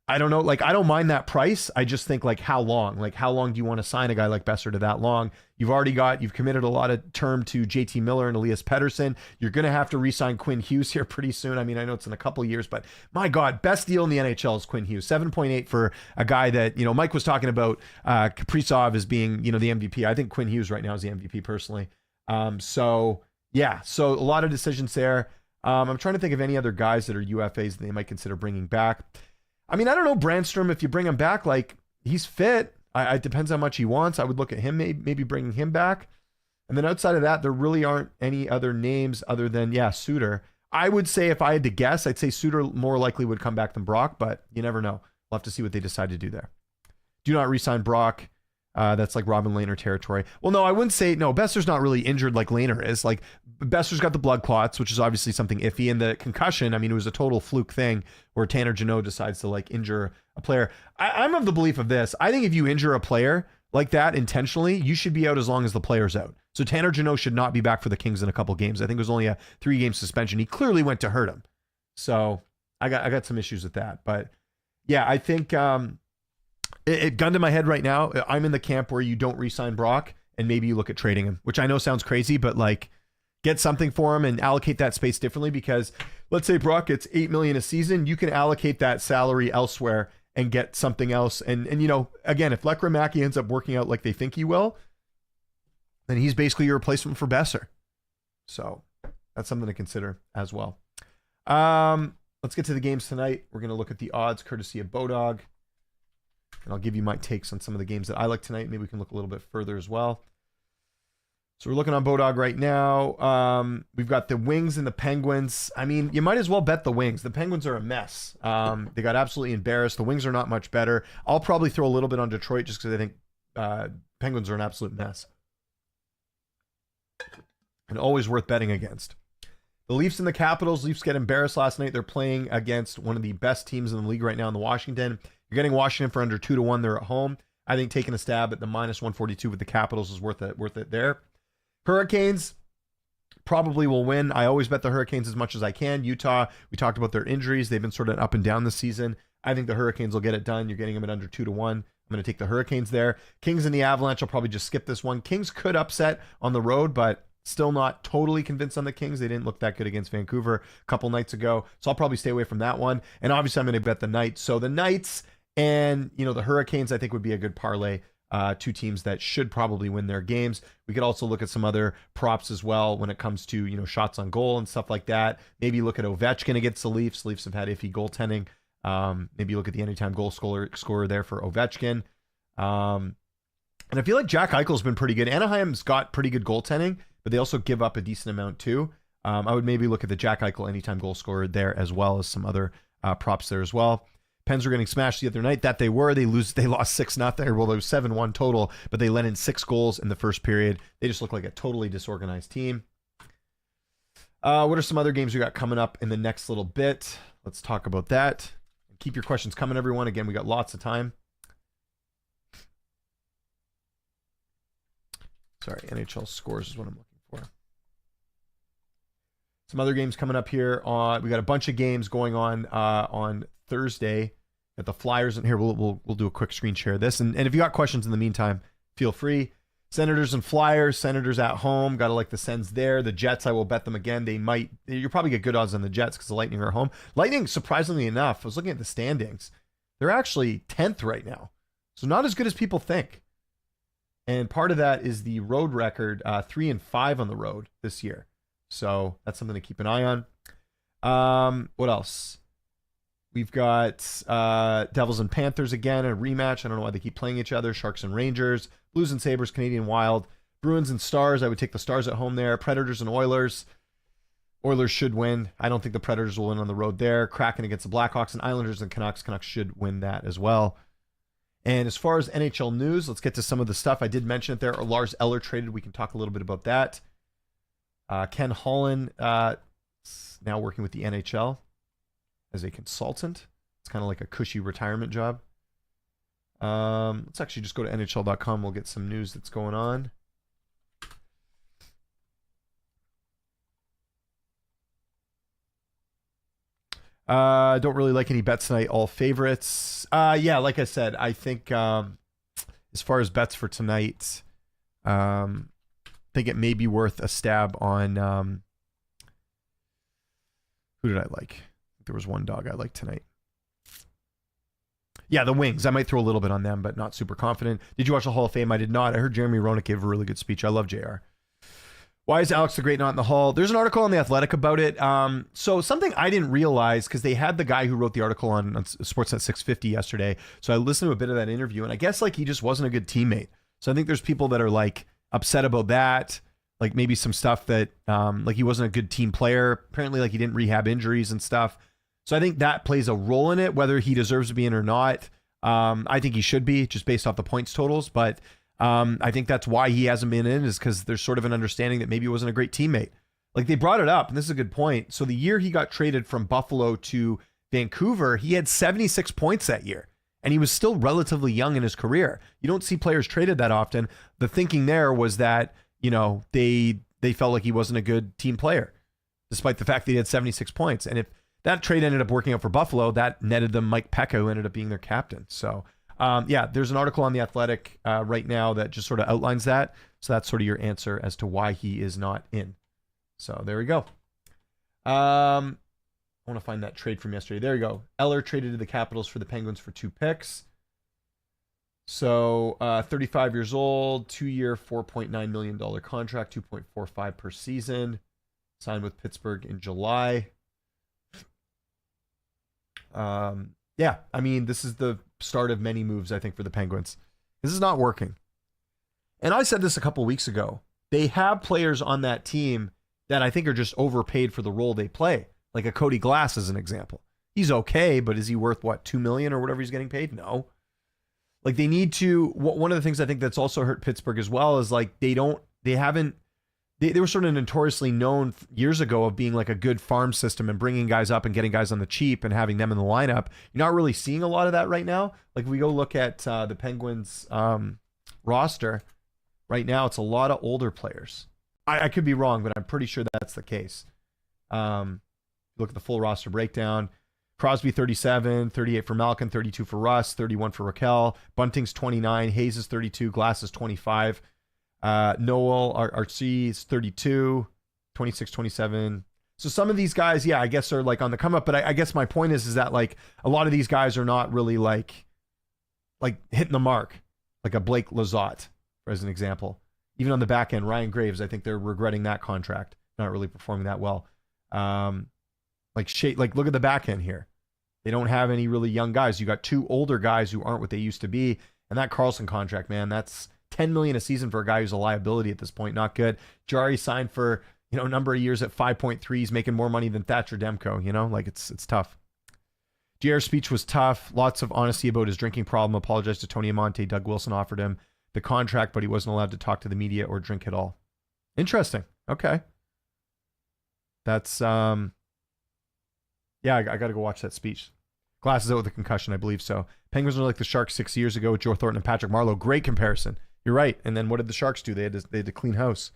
I don't know. Like, I don't mind that price. I just think, like, how long? Like, how long do you want to sign a guy like Besser to that long? You've committed a lot of term to JT Miller and Elias Pettersson. You're going to have to re-sign Quinn Hughes here pretty soon. I mean, I know it's in a couple years, but my God, best deal in the NHL is Quinn Hughes. 7.8 for a guy that, Mike was talking about Kaprizov as being, the MVP. I think Quinn Hughes right now is the MVP personally. So a lot of decisions there. I'm trying to think of any other guys that are UFAs that they might consider bringing back. I mean, I don't know, Brandstrom, if you bring him back, like, he's fit. It depends how much he wants. I would look at him, maybe bringing him back. And then outside of that, there really aren't any other names other than, Suter. I would say, if I had to guess, I'd say Suter more likely would come back than Brock, but you never know. We'll have to see what they decide to do there. Do not re-sign Brock. That's like Robin Lehner territory. Well, no, I wouldn't say, no, Besser's not really injured like Lehner is. Like, Besser's got the blood clots, which is obviously something iffy. And the concussion, I mean, it was a total fluke thing where Tanner Jeannot decides to, like, injure a player. I'm of the belief of this. I think if you injure a player like that intentionally, you should be out as long as the player's out. So Tanner Jeannot should not be back for the Kings in a couple games. I think it was only a 3-game suspension. He clearly went to hurt him. So I got some issues with that. But yeah, I think it gunned to my head right now. I'm in the camp where you don't re-sign Brock and maybe you look at trading him, which I know sounds crazy, but, like, get something for him and allocate that space differently, because let's say Brock gets $8 million a season, you can allocate that salary elsewhere and get something else. And again, if Lekramaki ends up working out like they think he will, then he's basically your replacement for Besser. So that's something to consider as well. Let's get to the games tonight. We're going to look at the odds courtesy of Bodog. And I'll give you my takes on some of the games that I like tonight. Maybe we can look a little bit further as well. So we're looking on Bodog right now. We've got the Wings and the Penguins. I mean, you might as well bet the Wings. The Penguins are a mess. They got absolutely embarrassed. The Wings are not much better. I'll probably throw a little bit on Detroit just because I think Penguins are an absolute mess. And always worth betting against. The Leafs and the Capitals. Leafs get embarrassed last night. They're playing against one of the best teams in the league right now in the Washington. You're getting Washington for under 2-1. They're at home. I think taking a stab at the -142 with the Capitals is worth it there. Hurricanes probably will win. I always bet the Hurricanes as much as I can. Utah, we talked about their injuries. They've been sort of up and down this season. I think the Hurricanes will get it done. You're getting them at under 2-1. I'm going to take the Hurricanes there. Kings and the Avalanche, I'll probably just skip this one. Kings could upset on the road, but still not totally convinced on the Kings. They didn't look that good against Vancouver a couple nights ago. So I'll probably stay away from that one. And obviously I'm going to bet the Knights. So the Knights and, the Hurricanes, I think would be a good parlay. Two teams that should probably win their games. We could also look at some other props as well when it comes to, shots on goal and stuff like that. Maybe look at Ovechkin against the Leafs. Leafs have had iffy goaltending. Maybe look at the anytime goal scorer there for Ovechkin. And I feel like Jack Eichel's been pretty good. Anaheim's got pretty good goaltending, but they also give up a decent amount too. I would maybe look at the Jack Eichel anytime goal scorer there, as well as some other props there as well. Pens were getting smashed the other night. They lost 6-0. Well, it was 7-1 total, but they let in 6 goals in the first period. They just look like a totally disorganized team. What are some other games we got coming up in the next little bit? Let's talk about that. Keep your questions coming, everyone. Again, we got lots of time. Sorry, NHL scores is what I'm looking for. Some other games coming up here. We got a bunch of games going on Thursday at the Flyers. And here we'll do a quick screen share of this. And if you got questions in the meantime, feel free. Senators and Flyers. Senators at home. Got to like the Sens there. The Jets, I will bet them again. You'll probably get good odds on the Jets because the Lightning are at home. Lightning, surprisingly enough, I was looking at the standings. They're actually 10th right now. So not as good as people think. And part of that is the road record, 3-5 on the road this year. So that's something to keep an eye on. What else? We've got Devils and Panthers again, a rematch. I don't know why they keep playing each other. Sharks and Rangers. Blues and Sabres, Canadian Wild. Bruins and Stars. I would take the Stars at home there. Predators and Oilers. Oilers should win. I don't think the Predators will win on the road there. Kraken against the Blackhawks, and Islanders and Canucks. Canucks should win that as well. And as far as NHL news, let's get to some of the stuff. I did mention it there. Lars Eller traded. We can talk a little bit about that. Ken Holland is now working with the NHL as a consultant. It's kind of like a cushy retirement job. Let's actually just go to NHL.com. We'll get some news that's going on. Don't really like any bets tonight. All favorites. Yeah, like I said, I think as far as bets for tonight, I think it may be worth a stab on who did I like? There was one dog I liked tonight. Yeah, the Wings. I might throw a little bit on them, but not super confident. Did you watch the Hall of Fame? I did not. I heard Jeremy Roenick gave a really good speech. I love JR. Why is Alex the Great not in the Hall? There's an article on The Athletic about it. So something I didn't realize, because they had the guy who wrote the article on Sportsnet 650 yesterday. So I listened to a bit of that interview, and I guess like he just wasn't a good teammate. So I think there's people that are like upset about that. Like maybe some stuff that like he wasn't a good team player. Apparently like he didn't rehab injuries and stuff. So I think that plays a role in it, whether he deserves to be in or not. I think he should be, just based off the points totals. But I think that's why he hasn't been in, is because there's sort of an understanding that maybe he wasn't a great teammate. Like they brought it up, and this is a good point. So the year he got traded from Buffalo to Vancouver, he had 76 points that year, and he was still relatively young in his career. You don't see players traded that often. The thinking there was that, you know, they felt like he wasn't a good team player, despite the fact that he had 76 points. And if that trade ended up working out for Buffalo, that netted them Mike Pekka, who ended up being their captain. So, yeah, there's an article on The Athletic right now that just sort of outlines that. So that's sort of your answer as to why he is not in. So there we go. I want to find that trade from yesterday. There you go. Eller traded to the Capitals for the Penguins for 2 picks. So 35 years old, 2-year, $4.9 million contract, 2.45 per season. Signed with Pittsburgh in July. Yeah, I mean, this is the start of many moves, I think, for the Penguins. This is not working. And I said this a couple weeks ago. They have players on that team that I think are just overpaid for the role they play. Like a Cody Glass as an example. He's okay, but is he worth, what, $2 million or whatever he's getting paid? No. Like they need to, one of the things I think that's also hurt Pittsburgh as well is like they were sort of notoriously known years ago of being like a good farm system and bringing guys up and getting guys on the cheap and having them in the lineup. You're not really seeing a lot of that right now. Like we go look at the Penguins roster right now, it's a lot of older players. I could be wrong, but I'm pretty sure that's the case. Look at the full roster breakdown. Crosby 37, 38 for Malkin, 32 for Russ, 31 for Raquel. Bunting's 29, Hayes is 32, Glass is 25. Noel, RC is 32, 26, 27. So some of these guys, yeah, I guess are like on the come up, but I guess my point is that like a lot of these guys are not really like hitting the mark, like a Blake Lizotte, as an example. Even on the back end, Ryan Graves, I think they're regretting that contract, not really performing that well. Like look at the back end here. They don't have any really young guys. You got 2 older guys who aren't what they used to be. And that Carlson contract, man, that's $10 million a season for a guy who's a liability at this point. Not good. Jari signed for, a number of years at 5.3. He's making more money than Thatcher Demko, like it's tough. JR's speech was tough. Lots of honesty about his drinking problem. Apologized to Tony Amonte. Doug Wilson offered him the contract, but he wasn't allowed to talk to the media or drink at all. Interesting. Okay. That's, yeah, I got to go watch that speech. Glass is out with a concussion, I believe so. Penguins are like the Sharks 6 years ago with Joe Thornton and Patrick Marleau. Great comparison. You're right. And then what did the Sharks do? They had to clean house.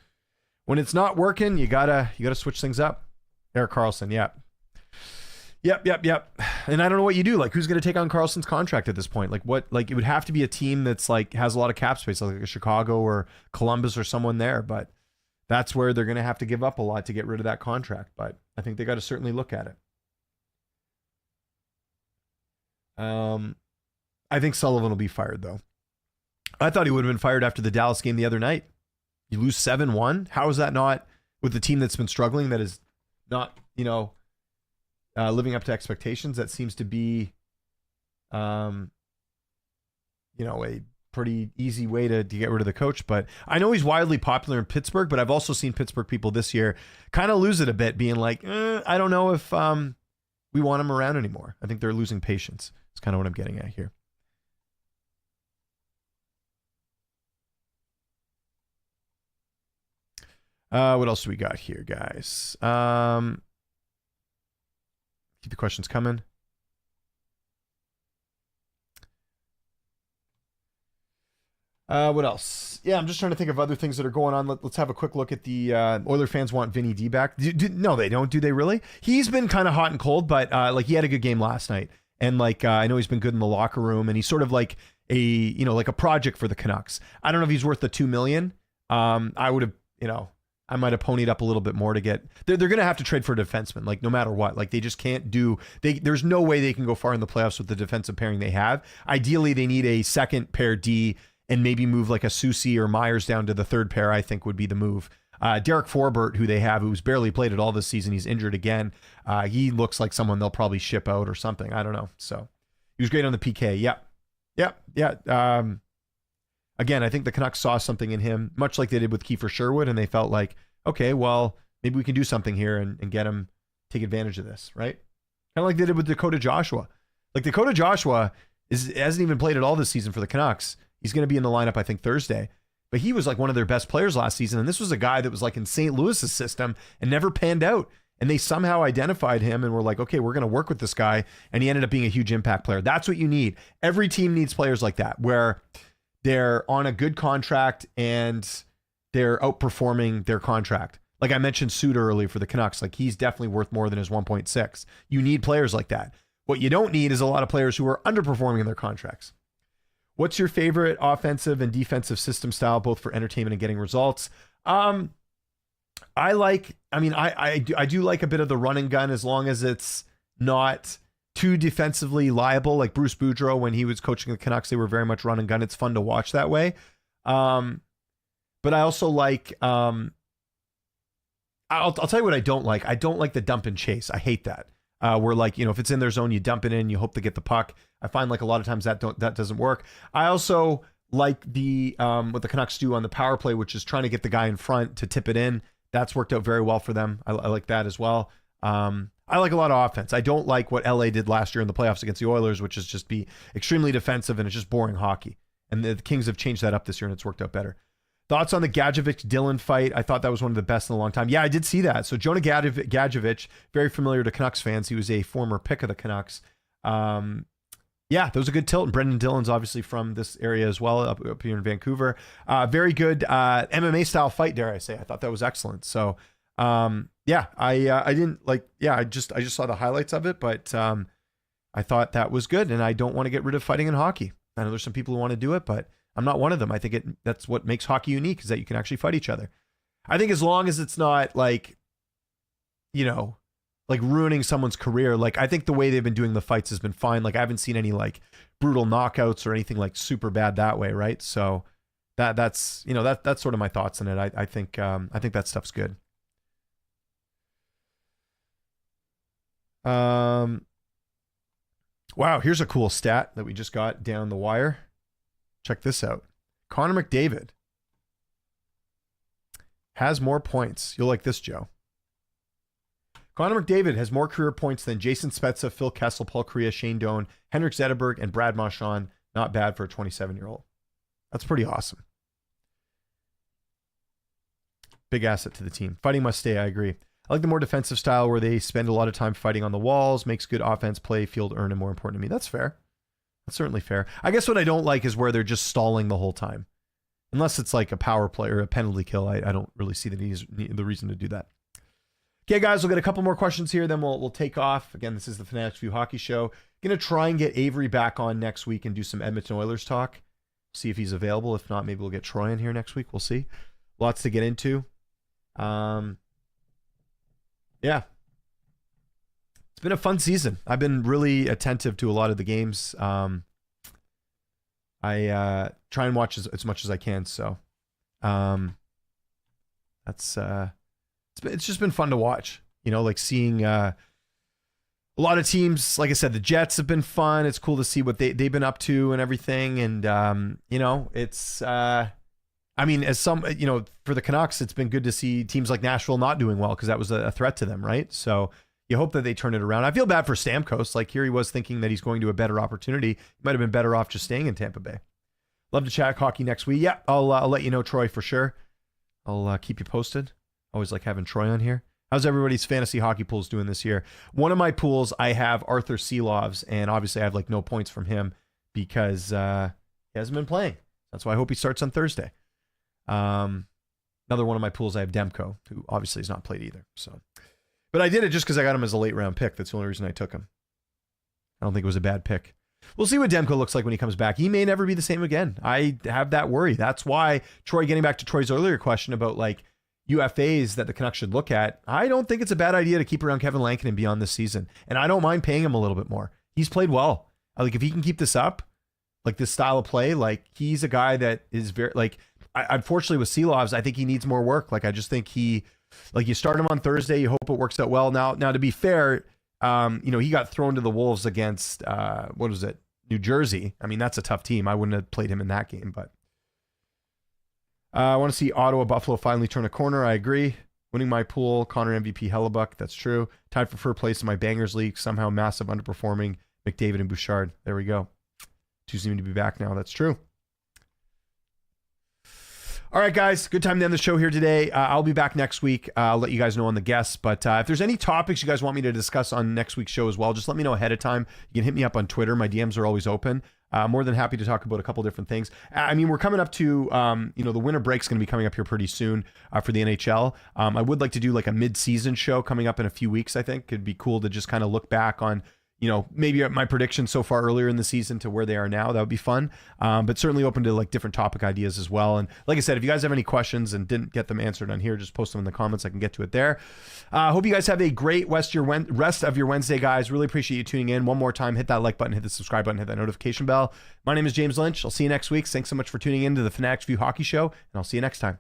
When it's not working, you gotta switch things up. Erik Karlsson, yeah. Yep. And I don't know what you do. Like, who's going to take on Karlsson's contract at this point? Like, what? Like, it would have to be a team that's like has a lot of cap space, like a Chicago or Columbus or someone there. But that's where they're going to have to give up a lot to get rid of that contract. But I think they got to certainly look at it. I think Sullivan will be fired, though. I thought he would have been fired after the Dallas game the other night. You lose 7-1. How is that not with the team that's been struggling, that is not, living up to expectations? That seems to be, a pretty easy way to get rid of the coach. But I know he's wildly popular in Pittsburgh, but I've also seen Pittsburgh people this year kind of lose it a bit, being like, I don't know if we want him around anymore. I think they're losing patience. That's kind of what I'm getting at here. What else do we got here, guys? Keep the questions coming. What else? Yeah, I'm just trying to think of other things that are going on. Let's have a quick look at the Oiler fans want Vinny D back. No, they don't. Do they really? He's been kind of hot and cold, but like he had a good game last night, and like I know he's been good in the locker room, and he's sort of like like a project for the Canucks. I don't know if he's worth the $2 million. I would have, I might have ponied up a little bit more to get. They're going to have to trade for a defenseman, like no matter what. Like they just can't do. There's no way they can go far in the playoffs with the defensive pairing they have. Ideally, they need a second pair D. And maybe move like a Soucy or Myers down to the third pair, I think would be the move. Derek Forbert, who they have, who's barely played at all this season, he's injured again. He looks like someone they'll probably ship out or something. I don't know. So he was great on the PK. Yeah. Again, I think the Canucks saw something in him, much like they did with Kiefer Sherwood, and they felt like, okay, well, maybe we can do something here and get him, take advantage of this, right? Kind of like they did with Dakota Joshua. Like Dakota Joshua hasn't even played at all this season for the Canucks. He's going to be in the lineup, I think, Thursday. But he was like one of their best players last season. And this was a guy that was like in St. Louis's system and never panned out. And they somehow identified him and were like, okay, we're going to work with this guy. And he ended up being a huge impact player. That's what you need. Every team needs players like that, where they're on a good contract and they're outperforming their contract. Like I mentioned Suter earlier for the Canucks. Like he's definitely worth more than his 1.6. You need players like that. What you don't need is a lot of players who are underperforming in their contracts. What's your favorite offensive and defensive system style, both for entertainment and getting results? I do like a bit of the run and gun as long as it's not too defensively liable. Like Bruce Boudreau, when he was coaching the Canucks, they were very much run and gun. It's fun to watch that way. But I also like, I'll tell you what I don't like. I don't like the dump and chase. I hate that. Where like, if it's in their zone, you dump it in, you hope to get the puck. I find like a lot of times that doesn't work. I also like the what the Canucks do on the power play, which is trying to get the guy in front to tip it in. That's worked out very well for them. I like that as well. I like a lot of offense. I don't like what LA did last year in the playoffs against the Oilers, which is just be extremely defensive and it's just boring hockey. And the Kings have changed that up this year and it's worked out better. Thoughts on the Gadjevich-Dillon fight? I thought that was one of the best in a long time. Yeah, I did see that. So Jonah Gadjevich, very familiar to Canucks fans. He was a former pick of the Canucks. Yeah, that was a good tilt. And Brendan Dillon's obviously from this area as well, up here in Vancouver. Very good MMA style fight, dare I say. I thought that was excellent. So yeah, I didn't like. Yeah, I just saw the highlights of it, but I thought that was good. And I don't want to get rid of fighting in hockey. I know there's some people who want to do it, but I'm not one of them. I think that's what makes hockey unique, is that you can actually fight each other. I think as long as it's not like, like ruining someone's career. Like I think the way they've been doing the fights has been fine. Like I haven't seen any like brutal knockouts or anything like super bad that way. Right. So that's sort of my thoughts on it. I think that stuff's good. Wow. Here's a cool stat that we just got down the wire. Check this out. Connor McDavid has more points. You'll like this, Joe. Connor McDavid has more career points than Jason Spezza, Phil Kessel, Paul Kariya, Shane Doan, Henrik Zetterberg, and Brad Marchand. Not bad for a 27-year-old. That's pretty awesome. Big asset to the team. Fighting must stay, I agree. I like the more defensive style where they spend a lot of time fighting on the walls, makes good offense play, field earn, and more important to me. That's fair. That's certainly fair. I guess what I don't like is where they're just stalling the whole time. Unless it's like a power play or a penalty kill, I don't really see the reason to do that. Okay, guys, we'll get a couple more questions here, then we'll take off. Again, this is the Fanatics View Hockey Show. Going to try and get Avery back on next week and do some Edmonton Oilers talk. See if he's available. If not, maybe we'll get Troy in here next week. We'll see. Lots to get into. Yeah. It's been a fun season. I've been really attentive to a lot of the games. I try and watch as much as I can. So that's it's just been fun to watch. Like seeing a lot of teams. Like I said, the Jets have been fun. It's cool to see what they've been up to and everything. And it's as some for the Canucks, it's been good to see teams like Nashville not doing well because that was a threat to them, right? So you hope that they turn it around. I feel bad for Stamkos. Like here he was thinking that he's going to a better opportunity. He might have been better off just staying in Tampa Bay. Love to chat hockey next week. Yeah, I'll let you know, Troy, for sure. I'll keep you posted. Always like having Troy on here. How's everybody's fantasy hockey pools doing this year? One of my pools, I have Arthur Seelovs, and obviously I have like no points from him because he hasn't been playing. That's why I hope he starts on Thursday. Another one of my pools, I have Demko, who obviously has not played either. So, but I did it just because I got him as a late round pick. That's the only reason I took him. I don't think it was a bad pick. We'll see what Demko looks like when he comes back. He may never be the same again. I have that worry. That's why Troy, getting back to Troy's earlier question about like UFAs that the Canucks should look at, I don't think it's a bad idea to keep around Kevin Lankinen beyond this season. And I don't mind paying him a little bit more. He's played well. Like if he can keep this up, like this style of play, like he's a guy that is very like, unfortunately with Seelovs, I think he needs more work. Like I just think you start him on Thursday, you hope it works out well. Now to be fair, he got thrown to the Wolves against what was it? New Jersey. I mean, that's a tough team. I wouldn't have played him in that game, but I want to see Ottawa Buffalo finally turn a corner. I agree. Winning my pool, Connor MVP Hellebuck. That's true. Tied for first place in my Bangers League. Somehow massive underperforming McDavid and Bouchard. There we go. Two seem to be back now. That's true. All right, guys. Good time to end the show here today. I'll be back next week. I'll let you guys know on the guests. But if there's any topics you guys want me to discuss on next week's show as well, just let me know ahead of time. You can hit me up on Twitter. My DMs are always open. More than happy to talk about a couple different things. I mean, we're coming up to, the winter break's going to be coming up here pretty soon for the NHL. I would like to do like a mid-season show coming up in a few weeks, I think. It'd be cool to just kind of look back on, maybe my predictions so far earlier in the season to where they are now. That would be fun. But certainly open to like different topic ideas as well. And like I said, if you guys have any questions and didn't get them answered on here, just post them in the comments. I can get to it there. Hope you guys have a great rest of your Wednesday, guys. Really appreciate you tuning in. One more time, hit that like button, hit the subscribe button, hit that notification bell. My name is James Lynch. I'll see you next week. Thanks so much for tuning in to the Fanatics View Hockey Show, and I'll see you next time.